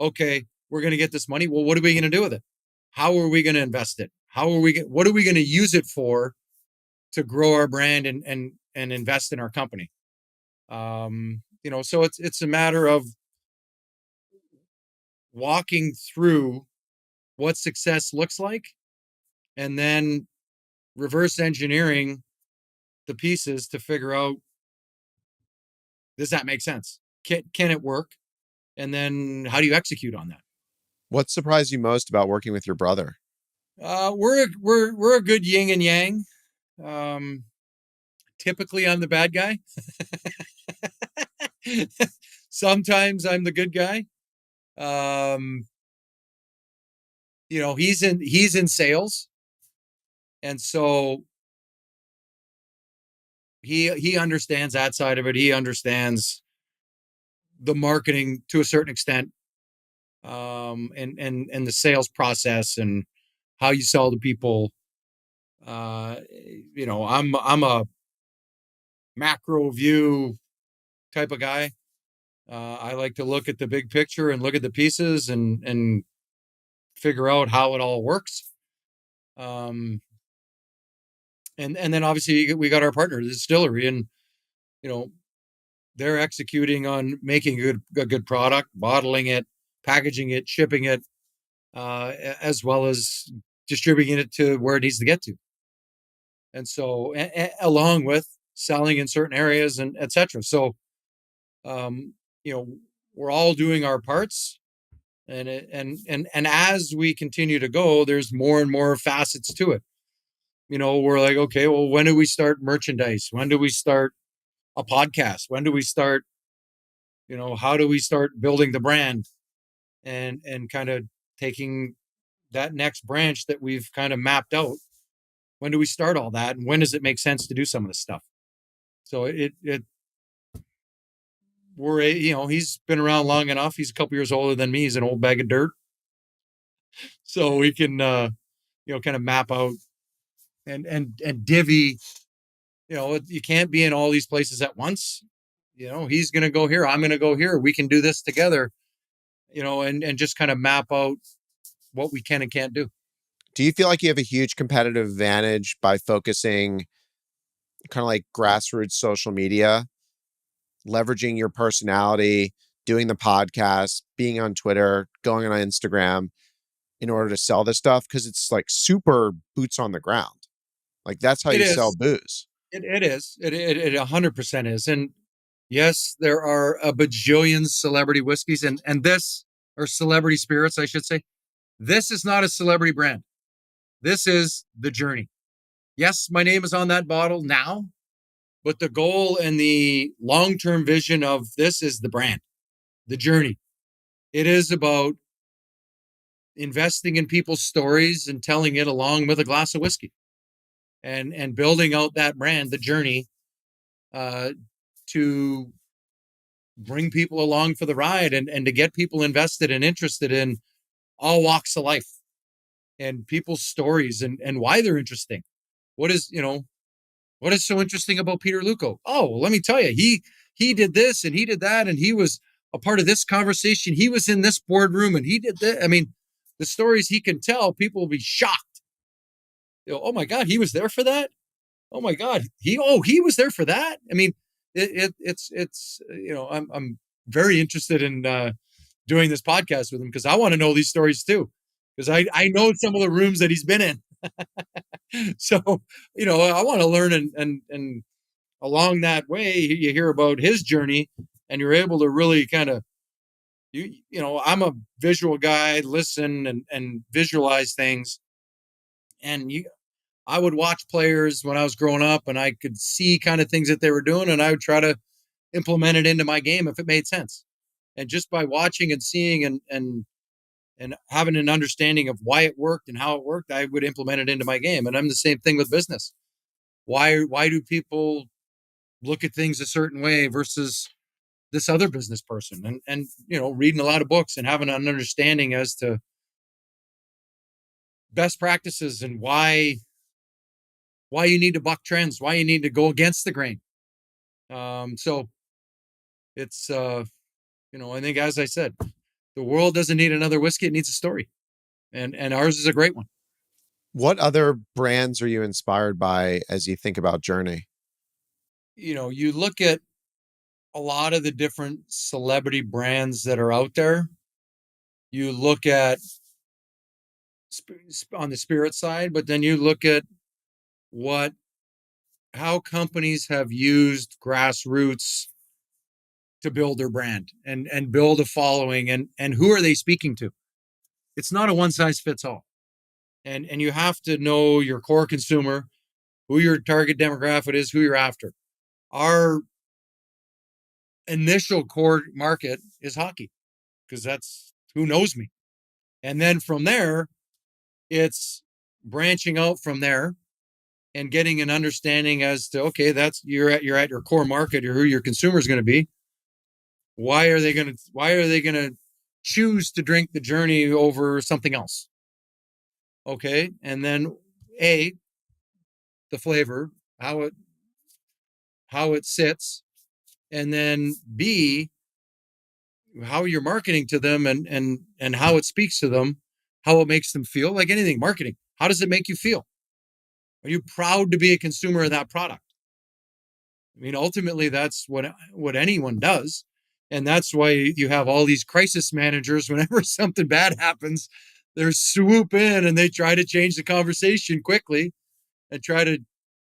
Okay, we're going to get this money. Well, what are we going to do with it? How are we going to invest it? What are we going to use it for to grow our brand and invest in our company? So it's a matter of walking through what success looks like and then reverse engineering the pieces to figure out, does that make sense? Can it work? And then how do you execute on that? What surprised you most about working with your brother? We're a good yin and yang. Typically I'm the bad guy. Sometimes I'm the good guy. He's in sales. And so he understands that side of it. He understands the marketing to a certain extent, and the sales process and how you sell to people. I'm a macro view type of guy. I like to look at the big picture and look at the pieces and figure out how it all works. Um, and then obviously we got our partner, the distillery, and you know they're executing on making a good product, bottling it, packaging it, shipping it, as well as distributing it to where it needs to get to. And so, along with selling in certain areas and etc. So, um, you know, we're all doing our parts, and as we continue to go, there's more and more facets to it. We're like, okay, well, when do we start merchandise? When do we start a podcast? When do we start? How do we start building the brand and kind of taking that next branch that we've kind of mapped out? When do we start all that, and when does it make sense to do some of this stuff? So he's been around long enough. He's a couple years older than me. He's an old bag of dirt, so we can kind of map out and divvy. You can't be in all these places at once. He's going to go here. I'm going to go here. We can do this together. And just kind of map out what we can and can't do. Do you feel like you have a huge competitive advantage by focusing kind of like grassroots social media, leveraging your personality, doing the podcast, being on Twitter, going on Instagram in order to sell this stuff? Because it's like super boots on the ground. Like that's how you sell booze. It is. It 100% is. And yes, there are a bajillion celebrity whiskeys and this, or celebrity spirits, I should say. This is not a celebrity brand. This is the journey. Yes, my name is on that bottle now, but the goal and the long-term vision of this is the brand, the journey. It is about investing in people's stories and telling it along with a glass of whiskey and building out that brand, the journey, to bring people along for the ride and to get people invested and interested in all walks of life and people's stories and why they're interesting. What is so interesting about Peter Luco? Oh, well, let me tell you, he did this and he did that, and he was a part of this conversation. He was in this boardroom and he did that. I mean, the stories he can tell, people will be shocked. Oh my God, he was there for that. Oh my God, he was there for that. I mean, it's I'm very interested in doing this podcast with him because I want to know these stories too, because I know some of the rooms that he's been in. So I want to learn and along that way you hear about his journey and you're able to really kind of I'm a visual guy, listen and visualize things, and I would watch players when I was growing up and I could see kind of things that they were doing and I would try to implement it into my game if it made sense. And just by watching and seeing and having an understanding of why it worked and how it worked, I would implement it into my game. And I'm the same thing with business. Why do people look at things a certain way versus this other business person? And reading a lot of books and having an understanding as to best practices and why you need to buck trends, why you need to go against the grain. So it's I think, as I said, the world doesn't need another whiskey, it needs a story. And ours is a great one. What other brands are you inspired by as you think about Journey? You look at a lot of the different celebrity brands that are out there. You look at on the spirit side, but then you look at how companies have used grassroots to build their brand and build a following and who are they speaking to? It's not a one size fits all. And you have to know your core consumer, who your target demographic is, who you're after. Our initial core market is hockey because that's who knows me. And then from there, it's branching out from there and getting an understanding as to, okay, that's you're at your core market or who your consumer is going to be. Why are they going to choose to drink the Journey over something else? Okay, and then the flavor, how it sits, and then B, how you're marketing to them, and how it speaks to them, how it makes them feel. Like anything, marketing, how does it make you feel? Are you proud to be a consumer of that product? I mean, ultimately, that's what anyone does, and that's why you have all these crisis managers. Whenever something bad happens, they swoop in and they try to change the conversation quickly and try to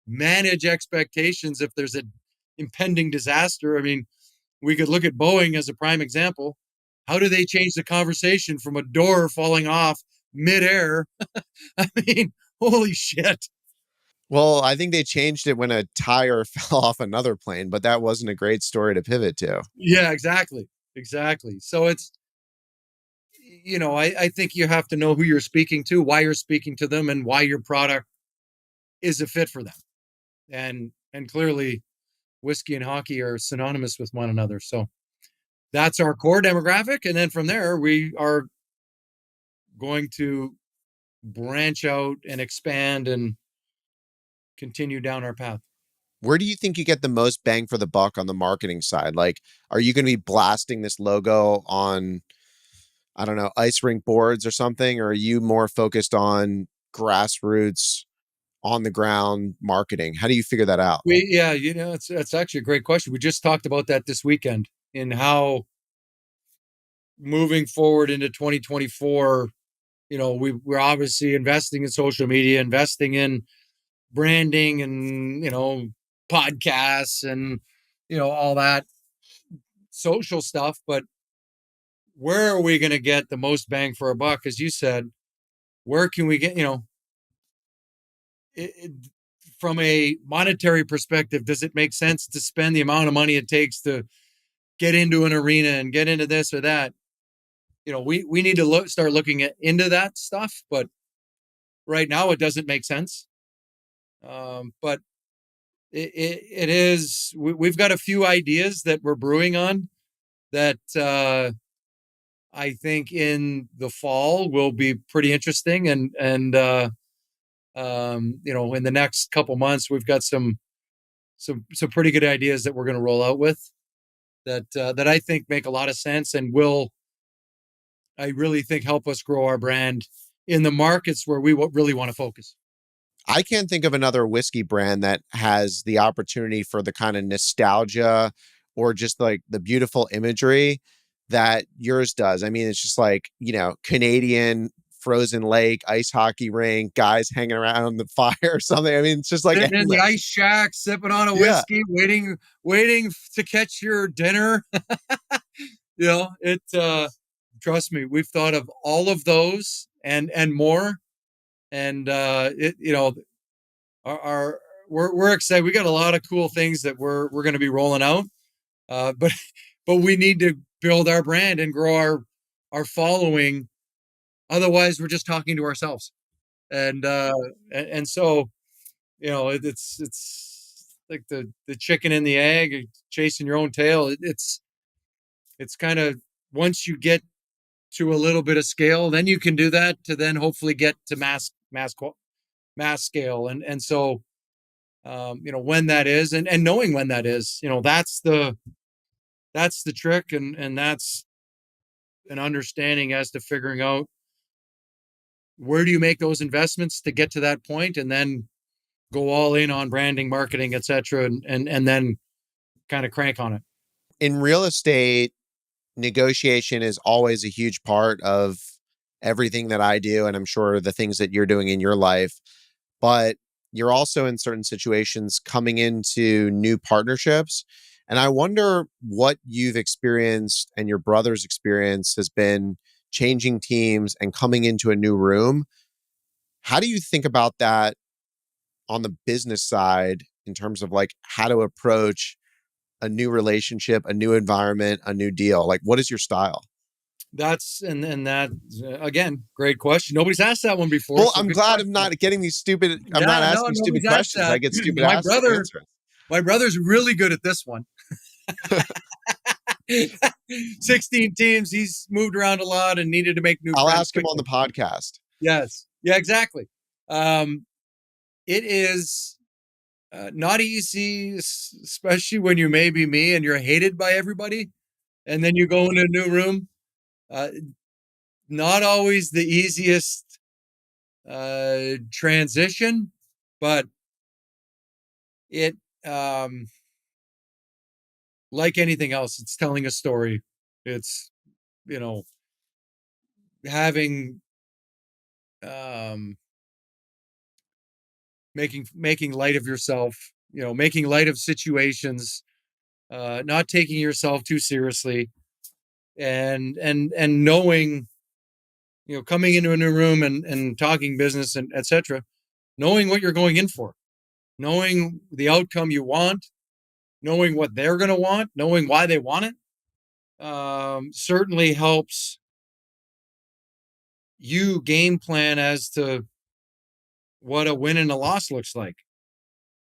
manage expectations if there's an impending disaster. I mean, we could look at Boeing as a prime example. How do they change the conversation from a door falling off midair? I mean, holy shit. Well, I think they changed it when a tire fell off another plane, but that wasn't a great story to pivot to. Yeah, exactly. Exactly. So it's, I think you have to know who you're speaking to, why you're speaking to them, and why your product is a fit for them. And clearly, whiskey and hockey are synonymous with one another. So that's our core demographic. And then from there, we are going to branch out and expand and continue down our path. Where do you think you get the most bang for the buck on the marketing side? Like, are you going to be blasting this logo on, I don't know, ice rink boards or something? Or are you more focused on grassroots, on the ground marketing? How do you figure that out? Yeah, it's actually a great question. We just talked about that this weekend in how moving forward into 2024, we're obviously investing in social media, investing in branding and, podcasts and, all that social stuff. But where are we going to get the most bang for our buck? As you said, where can we get, it, from a monetary perspective, does it make sense to spend the amount of money it takes to get into an arena and get into this or that? We need to start looking into that stuff, but right now it doesn't make sense. But it is, we've got a few ideas that we're brewing on that I think in the fall will be pretty interesting. And in the next couple months, we've got some pretty good ideas that we're going to roll out with that I think make a lot of sense and I really think help us grow our brand in the markets where we really want to focus. I can't think of another whiskey brand that has the opportunity for the kind of nostalgia or just like the beautiful imagery that yours does. I mean, it's just like, Canadian frozen lake, ice hockey rink, guys hanging around the fire or something. I mean, it's just like Sitting in the endless. ice shack, sipping on a Yeah. whiskey, waiting to catch your dinner. It trust me, we've thought of all of those and more. And our we're excited. We got a lot of cool things that we're going to be rolling out. But but we need to build our brand and grow our following. Otherwise, we're just talking to ourselves. And so, it's like the chicken and the egg, chasing your own tail. It's kind of, once you get to a little bit of scale, then you can do that to then hopefully get to mass scale. And so, when that is, and knowing when that is, that's the trick. And that's an understanding as to figuring out where do you make those investments to get to that point, and then go all in on branding, marketing, etc., and then kind of crank on it. In real estate, negotiation is always a huge part of everything that I do. And I'm sure the things that you're doing in your life, but you're also in certain situations coming into new partnerships. And I wonder what you've experienced and your brother's experience has been changing teams and coming into a new room. How do you think about that on the business side in terms of like how to approach a new relationship, a new environment, a new deal? Like, what is your style? That again, great question. Nobody's asked that one before. Well, So I'm good glad question. I'm not getting these stupid. I'm not Yeah, no, asking stupid nobody's asked questions. I that. get stupid My answers. brother's really good at this one. 16 teams. He's moved around a lot and needed to make new I'll friends ask him on quickly. the podcast. Yes. Yeah, exactly. It is not easy, especially when you may be me and you're hated by everybody. And then you go into a new room. Not always the easiest transition, but it, like anything else, it's telling a story. It's, you know, having, making light of yourself, making light of situations, not taking yourself too seriously, and knowing, coming into a new room and talking business and etc., knowing what you're going in for, knowing the outcome you want, knowing what they're going to want, knowing why they want it, certainly helps you game plan as to what a win and a loss looks like.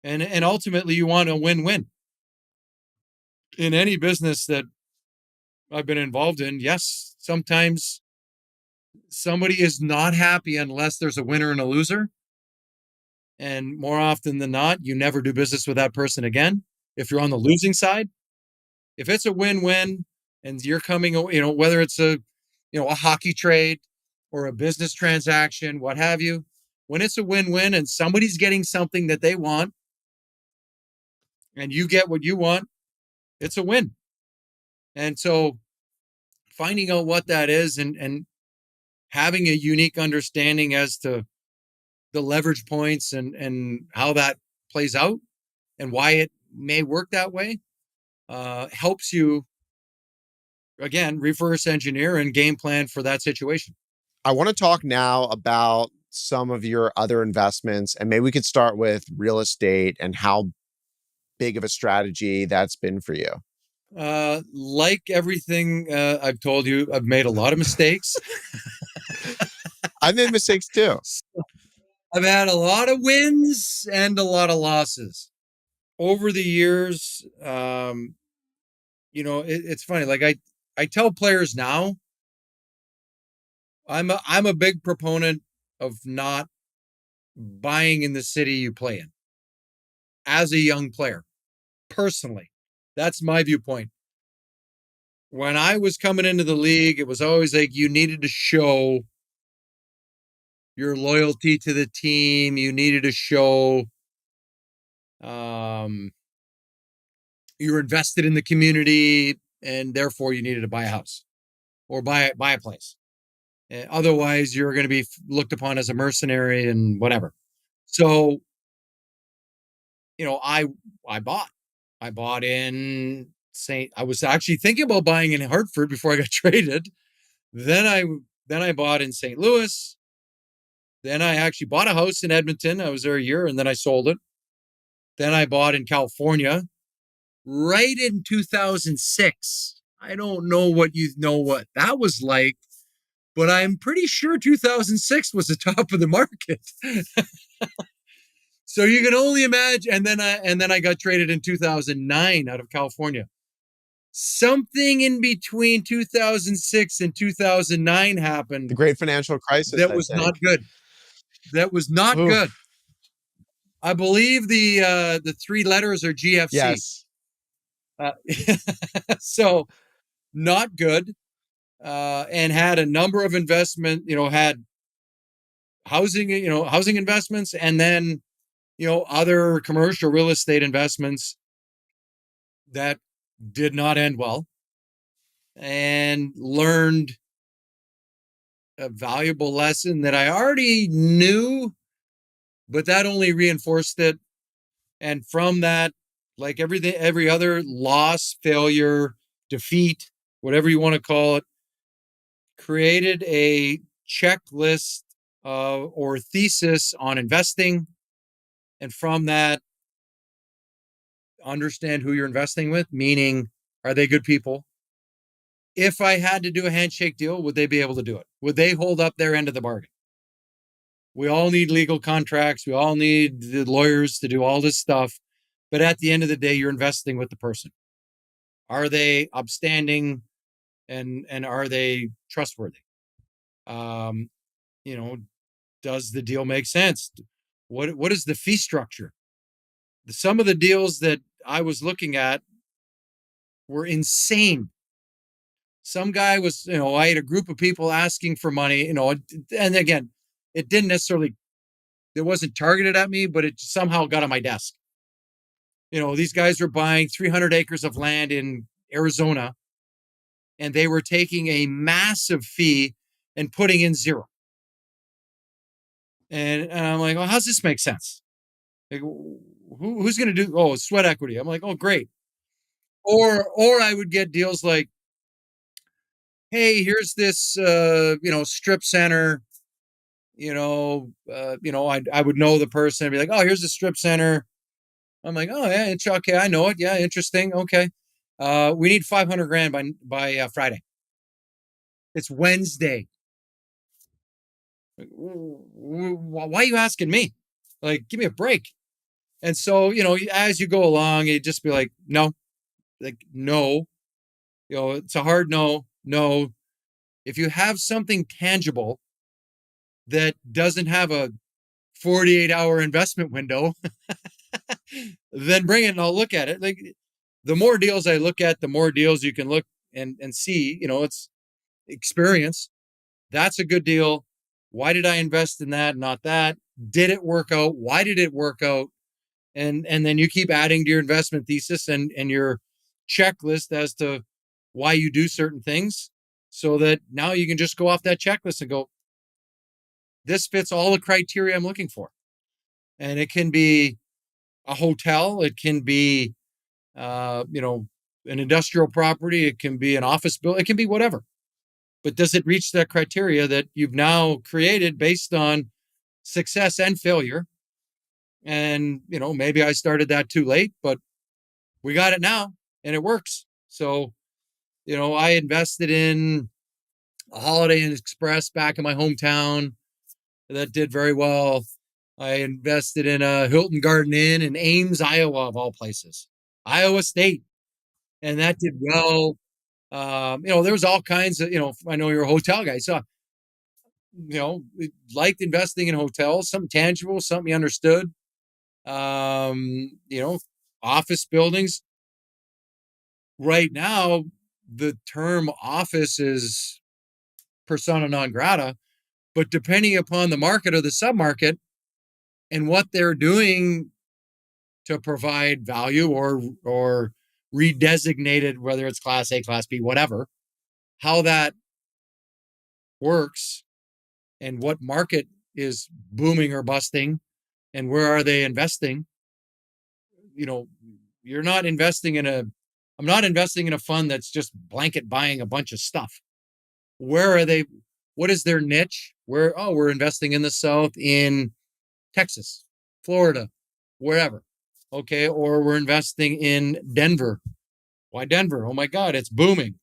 And ultimately you want a win-win. In any business that I've been involved in, yes, sometimes somebody is not happy unless there's a winner and a loser. And more often than not, you never do business with that person again. If you're on the losing side, if it's a win-win and you're coming, whether it's a hockey trade or a business transaction, what have you, when it's a win-win and somebody's getting something that they want and you get what you want, it's a win. And so finding out what that is and having a unique understanding as to the leverage points and how that plays out and why it may work that way helps you, again, reverse engineer and game plan for that situation. I want to talk now about some of your other investments, and maybe we could start with real estate and how big of a strategy that's been for you. Like everything I've told you, I've made a lot of mistakes. I made mistakes too. I've had a lot of wins and a lot of losses over the years. It's funny. Like I tell players now, I'm a big proponent of not buying in the city you play in as a young player. Personally, that's my viewpoint. When I was coming into the league, it was always like you needed to show your loyalty to the team. You needed to show you were invested in the community, and therefore you needed to buy a house or buy a place. Otherwise, you're going to be looked upon as a mercenary and whatever. So, I bought. I bought in St. I was actually thinking about buying in Hartford before I got traded. Then I bought in St. Louis. Then I actually bought a house in Edmonton. I was there a year and then I sold it. Then I bought in California right in 2006. I don't know what that was like, but I'm pretty sure 2006 was the top of the market. So you can only imagine. And then I got traded in 2009 out of California. Something in between 2006 and 2009 happened. The great financial crisis. That was not good. That was not good. I believe the three letters are GFC. Yes. So not good. And had a number of investment, had housing investments, and then, other commercial real estate investments that did not end well, and learned a valuable lesson that I already knew, but that only reinforced it. And from that, like every other loss, failure, defeat, whatever you want to call it, created a checklist or thesis on investing. And from that, understand who you're investing with, meaning, are they good people? If I had to do a handshake deal, would they be able to do it? Would they hold up their end of the bargain? We all need legal contracts. We all need the lawyers to do all this stuff. But at the end of the day, you're investing with the person. Are they upstanding and are they trustworthy? Um, you know, does the deal make sense? What is the fee structure? Some of the deals that I was looking at were insane. Some guy was, I had a group of people asking for money, and again, it didn't necessarily, it wasn't targeted at me, but it somehow got on my desk. These guys were buying 300 acres of land in Arizona, and they were taking a massive fee and putting in zero. And I'm like, well, how's this make sense? Like, who's going to do? Oh, sweat equity. I'm like, oh, great. Or I would get deals like, hey, here's this, strip center. I would know the person. I'd be like, oh, here's a strip center. I'm like, oh yeah, it's okay. I know it. Yeah, interesting. Okay. We need 500 grand by Friday. It's Wednesday. Why are you asking me? Like, give me a break. And so, as you go along, you just be like, no, no. It's a hard no. No. If you have something tangible that doesn't have a 48-hour investment window, then bring it and I'll look at it. Like, the more deals I look at, the more deals you can look and see, it's experience. That's a good deal. Why did I invest in that? Not that. Did it work out? Why did it work out? And then you keep adding to your investment thesis and your checklist as to why you do certain things, so that now you can just go off that checklist and go, this fits all the criteria I'm looking for. And it can be a hotel. It can be, an industrial property. It can be an office building. It can be whatever. But does it reach that criteria that you've now created based on success and failure? And, maybe I started that too late, but we got it now and it works. So, I invested in a Holiday Inn Express back in my hometown that did very well. I invested in a Hilton Garden Inn in Ames, Iowa, of all places, Iowa State, and that did well. There was all kinds of, I know you're a hotel guy, so, liked investing in hotels, something tangible, something you understood. Office buildings. Right now, the term office is persona non grata, but depending upon the market or the submarket and what they're doing to provide value or redesignated, whether it's class A, class B, whatever, how that works and what market is booming or busting and where are they investing. You're not investing in I'm not investing in a fund that's just blanket buying a bunch of stuff. Where are they? What is their niche? We're investing in the South, in Texas, Florida, wherever. Okay. Or we're investing in Denver. Why Denver? Oh my God, it's booming.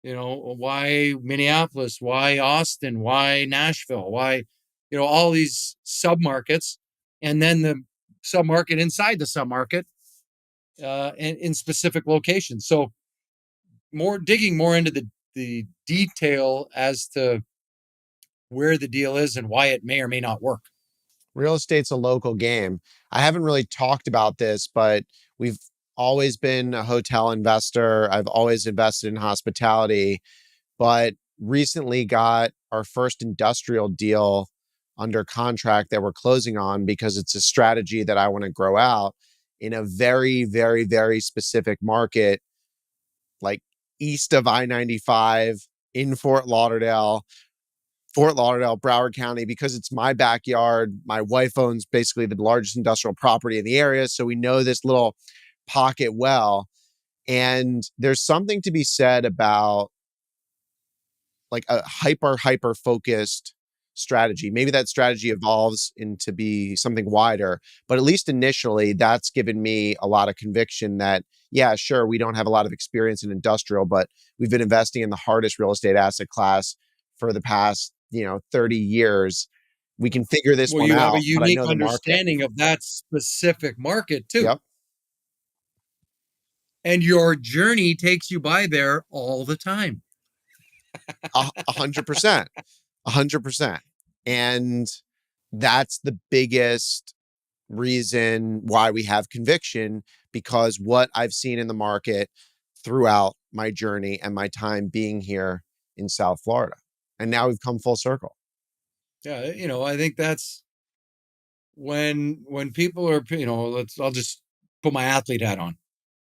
Why Minneapolis? Why Austin? Why Nashville? Why, all these submarkets, and then the submarket inside the submarket, and in specific locations. So digging more into the detail as to where the deal is and why it may or may not work. Real estate's a local game. I haven't really talked about this, but we've always been a hotel investor. I've always invested in hospitality, but recently got our first industrial deal under contract that we're closing on because it's a strategy that I want to grow out in a very, very, very specific market, like east of I-95 in Fort Lauderdale, Broward County, because it's my backyard. My wife owns basically the largest industrial property in the area. So we know this little pocket well. And there's something to be said about like a hyper focused strategy. Maybe that strategy evolves into be something wider, but at least initially, that's given me a lot of conviction that, yeah, sure, we don't have a lot of experience in industrial, but we've been investing in the hardest real estate asset class for the past, 30 years. We can figure this Well, one you have a out, but I unique know the market. understanding of that specific market too. Yep. And your journey takes you by there all the time. 100%. 100%. And that's the biggest reason why we have conviction, because what I've seen in the market throughout my journey and my time being here in South Florida. And now we've come full circle. Yeah, I think that's when people are, I'll just put my athlete hat on.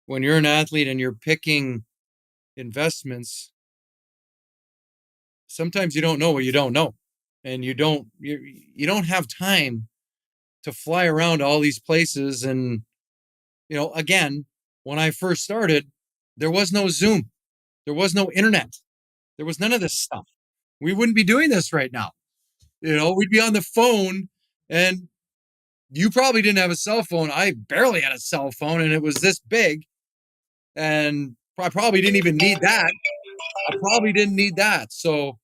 When you're an athlete and you're picking investments, sometimes you don't know what you don't know. And you don't have time to fly around all these places. And, again, when I first started, there was no Zoom. There was no internet. There was none of this stuff. We wouldn't be doing this right now. We'd be on the phone, and you probably didn't have a cell phone. I barely had a cell phone, and it was this big. And I probably didn't even need that. I probably didn't need that. So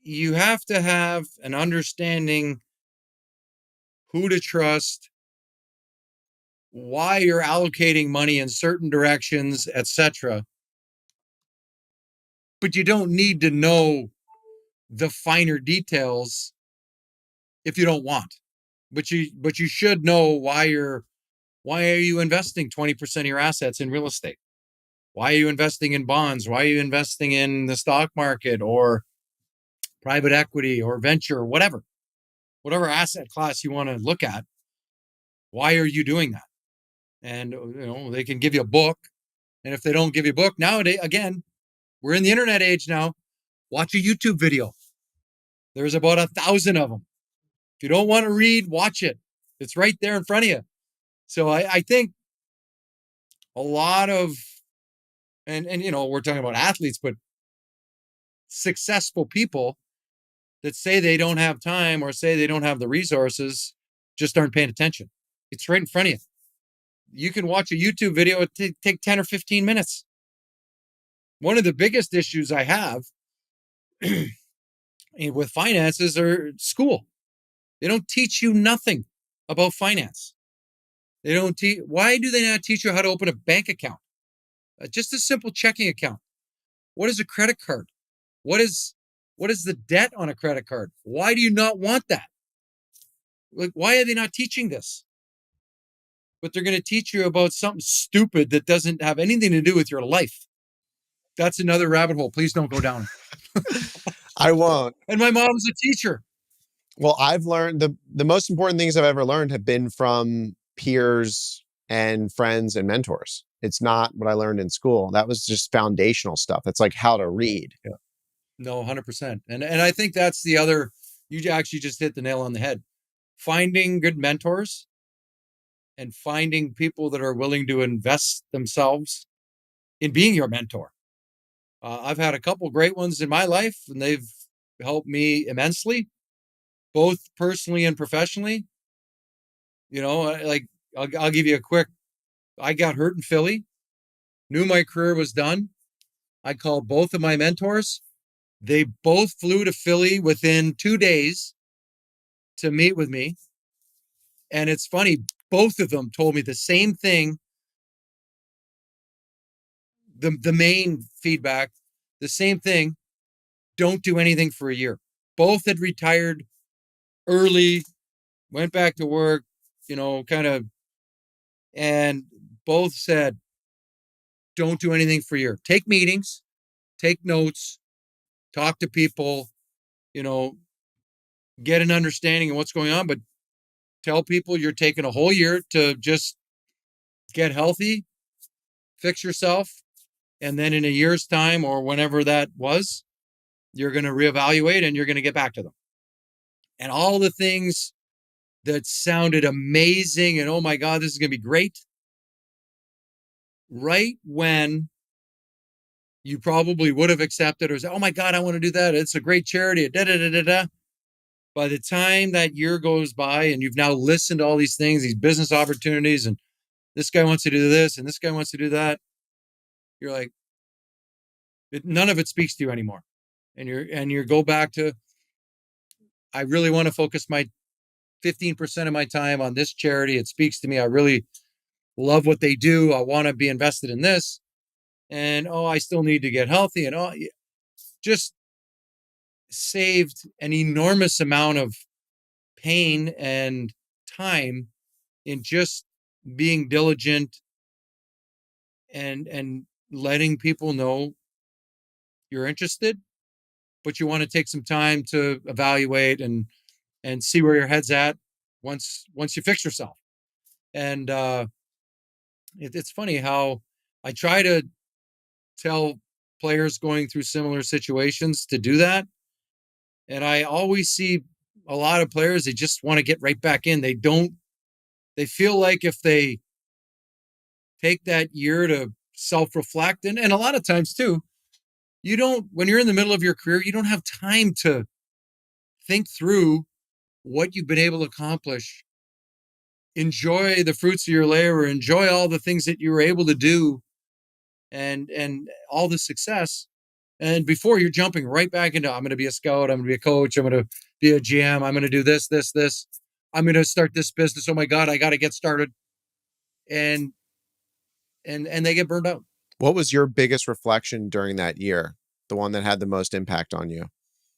you have to have an understanding who to trust, why you're allocating money in certain directions, etc. But you don't need to know the finer details if you don't want. But you should know why are you investing 20% of your assets in real estate? Why are you investing in bonds? Why are you investing in the stock market or private equity or venture, or whatever asset class you want to look at? Why are you doing that? And they can give you a book, and if they don't give you a book nowadays, again, we're in the internet age now. Watch a YouTube video. There's about 1,000 of them. If you don't want to read, watch it. It's right there in front of you. So I think a lot of, and we're talking about athletes, but successful people that say they don't have time or say they don't have the resources just aren't paying attention. It's right in front of you. You can watch a YouTube video. It take 10 or 15 minutes. One of the biggest issues I have with finances are school. They don't teach you nothing about finance. They don't teach. Why do they not teach you how to open a bank account? Just a simple checking account. What is a credit card? What is the debt on a credit card? Why do you not want that? Like, why are they not teaching this? But they're going to teach you about something stupid that doesn't have anything to do with your life. That's another rabbit hole. Please don't go down. I won't. And my mom's a teacher. Well, I've learned the most important things I've ever learned have been from peers and friends and mentors. It's not what I learned in school. That was just foundational stuff. That's like how to read. Yeah. No, 100%. And I think that's the other, you actually just hit the nail on the head. Finding good mentors and finding people that are willing to invest themselves in being your mentor. I've had a couple great ones in my life, and they've helped me immensely, both personally and professionally. Like I'll give you a quick. I got hurt in Philly, knew my career was done. I called both of my mentors. They both flew to Philly within 2 days to meet with me. And it's funny, both of them told me the same thing. The main feedback, the same thing. Don't do anything for a year. Both had retired early, went back to work, kind of, and both said, don't do anything for a year. Take meetings, take notes, talk to people, get an understanding of what's going on, but tell people you're taking a whole year to just get healthy, fix yourself, and then in a year's time or whenever that was, you're going to reevaluate and you're going to get back to them. And all the things that sounded amazing and, oh my God, this is going to be great. Right when you probably would have accepted or said, oh my God, I want to do that. It's a great charity. Da, da, da, da, da. By the time that year goes by and you've now listened to all these things, these business opportunities, and this guy wants to do this and this guy wants to do that, you're like, none of it speaks to you anymore. And you go back to, I really want to focus my 15% of my time on this charity. It speaks to me. I really love what they do. I want to be invested in this. And I still need to get healthy. And just saved an enormous amount of pain and time in just being diligent and letting people know you're interested, but you want to take some time to evaluate and see where your head's at once you fix yourself. And it's funny how I try to tell players going through similar situations to do that. And I always see a lot of players, they just want to get right back in. They feel like if they take that year to self-reflect, and a lot of times too, when you're in the middle of your career, you don't have time to think through what you've been able to accomplish, enjoy the fruits of your labor, enjoy all the things that you were able to do, and all the success. And before you're jumping right back into, I'm going to be a scout, I'm going to be a coach, I'm going to be a GM, I'm going to do this, this, this. I'm going to start this business. Oh my God, I got to get started. And they get burned out. What was your biggest reflection during that year? The one that had the most impact on you?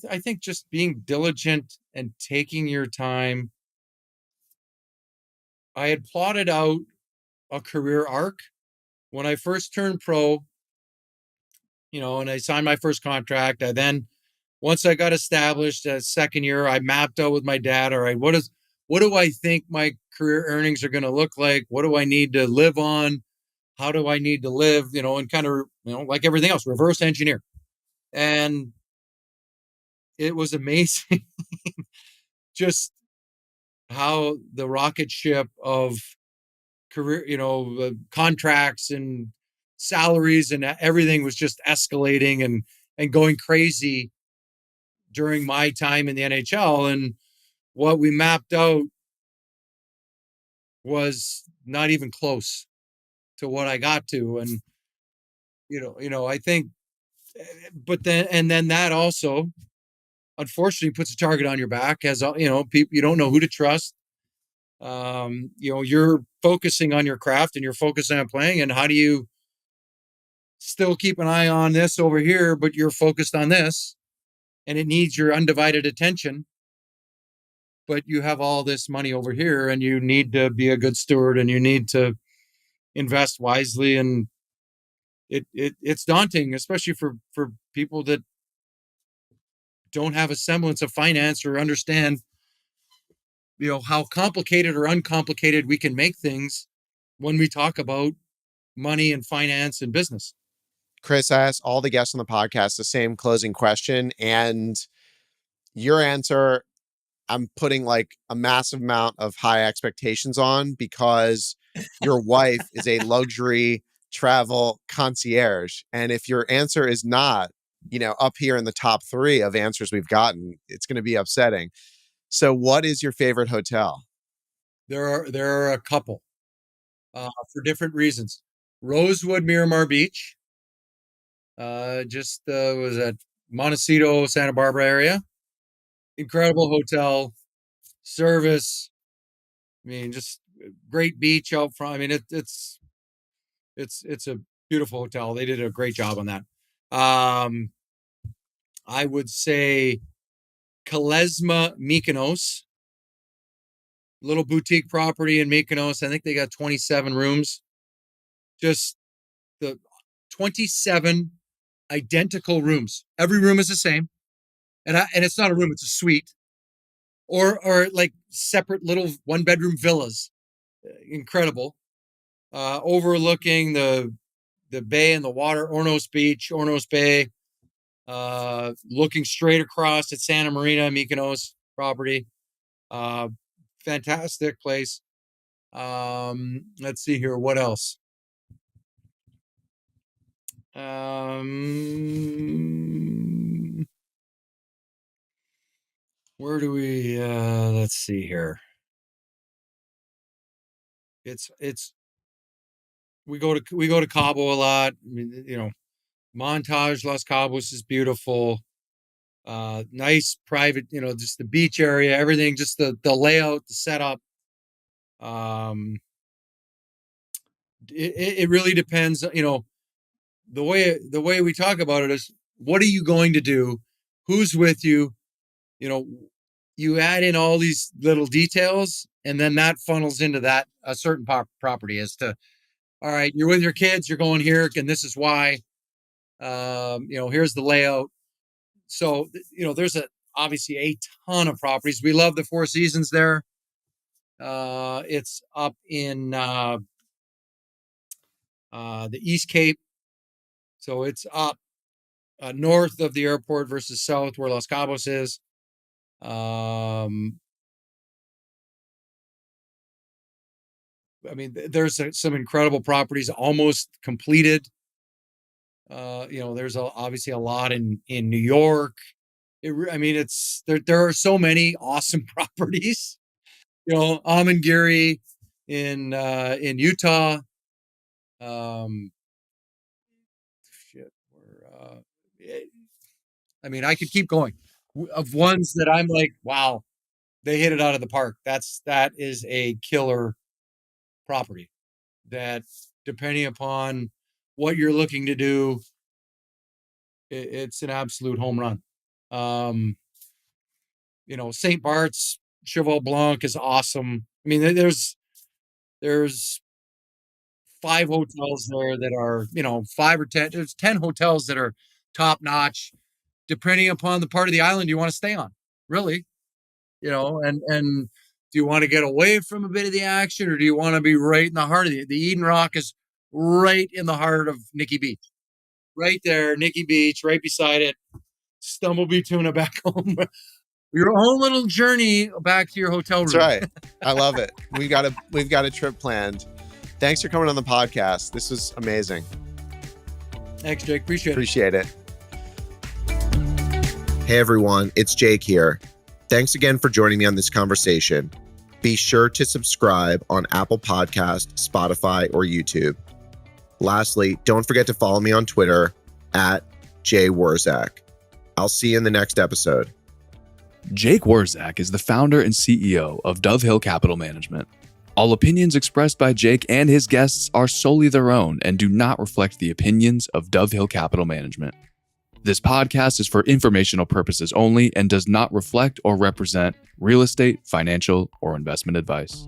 I think just being diligent and taking your time. I had plotted out a career arc when I first turned pro, and I signed my first contract. Once I got established, second year, I mapped out with my dad. All right, what do I think my career earnings are going to look like? What do I need to live on? How do I need to live? And kind of, like everything else, reverse engineer. And it was amazing just how the rocket ship of career, contracts and salaries and everything was just escalating and going crazy during my time in the NHL. And what we mapped out was not even close to what I got to. And, I think, but then that also, unfortunately, puts a target on your back as, people, you don't know who to trust. You're focusing on your craft and you're focusing on playing, and how do you still keep an eye on this over here, but you're focused on this and it needs your undivided attention, but you have all this money over here and you need to be a good steward and you need to invest wisely. And it's daunting, especially for people that don't have a semblance of finance or understand, how complicated or uncomplicated we can make things when we talk about money and finance and business. Chris, I asked all the guests on the podcast the same closing question, and your answer, I'm putting like a massive amount of high expectations on, because your wife is a luxury travel concierge. And if your answer is not, up here in the top 3 of answers we've gotten, it's going to be upsetting. So what is your favorite hotel? There are a couple for different reasons. Rosewood Miramar Beach, just was at Montecito, Santa Barbara area. Incredible hotel, service. I mean, just great beach out front. I mean, it's a beautiful hotel. They did a great job on that. I would say Kalesma Mykonos, little boutique property in Mykonos. I think they got 27 rooms. Just the 27 identical rooms. Every room is the same, and it's not a room; it's a suite, or like separate little 1-bedroom villas. Incredible, overlooking the bay and the water, Ornos Bay, looking straight across at Santa Marina, Mykonos property. Fantastic place. Let's see here. What else? Where do we? Let's see here. It's we go to Cabo a lot. I mean, Montage, Los Cabos is beautiful. Nice private, just the beach area, everything, just the layout, the setup. It really depends. The way we talk about it is, what are you going to do? Who's with you? You add in all these little details, and then that funnels into that a certain property as to, all right, you're with your kids, you're going here, and this is why. Here's the layout. So, there's obviously a ton of properties. We love the Four Seasons there. It's up in the East Cape. So it's up north of the airport versus south where Los Cabos is. There's some incredible properties almost completed. There's obviously a lot in New York. There are so many awesome properties. Amangiri in Utah. I could keep going of ones that I'm like, wow, they hit it out of the park. That is a killer property that, depending upon what you're looking to do, it's an absolute home run. St. Bart's Cheval Blanc is awesome. There's 5 hotels there that are, 5 or 10. There's 10 hotels that are top notch, depending upon the part of the island you want to stay on, really. And do you want to get away from a bit of the action, or do you want to be right in the heart of the Eden Rock is right in the heart of Nikki Beach, right there, Nikki Beach, right beside it. Stumblebee tuna back home. Your own little journey back to your hotel room. That's right. I love it. We've got a trip planned. Thanks for coming on the podcast. This was amazing. Thanks, Jake. Appreciate it. Hey, everyone. It's Jake here. Thanks again for joining me on this conversation. Be sure to subscribe on Apple Podcasts, Spotify, or YouTube. Lastly, don't forget to follow me on Twitter @JWurzak. I'll see you in the next episode. Jake Wurzak is the founder and CEO of Dove Hill Capital Management. All opinions expressed by Jake and his guests are solely their own and do not reflect the opinions of Dove Hill Capital Management. This podcast is for informational purposes only and does not reflect or represent real estate, financial, or investment advice.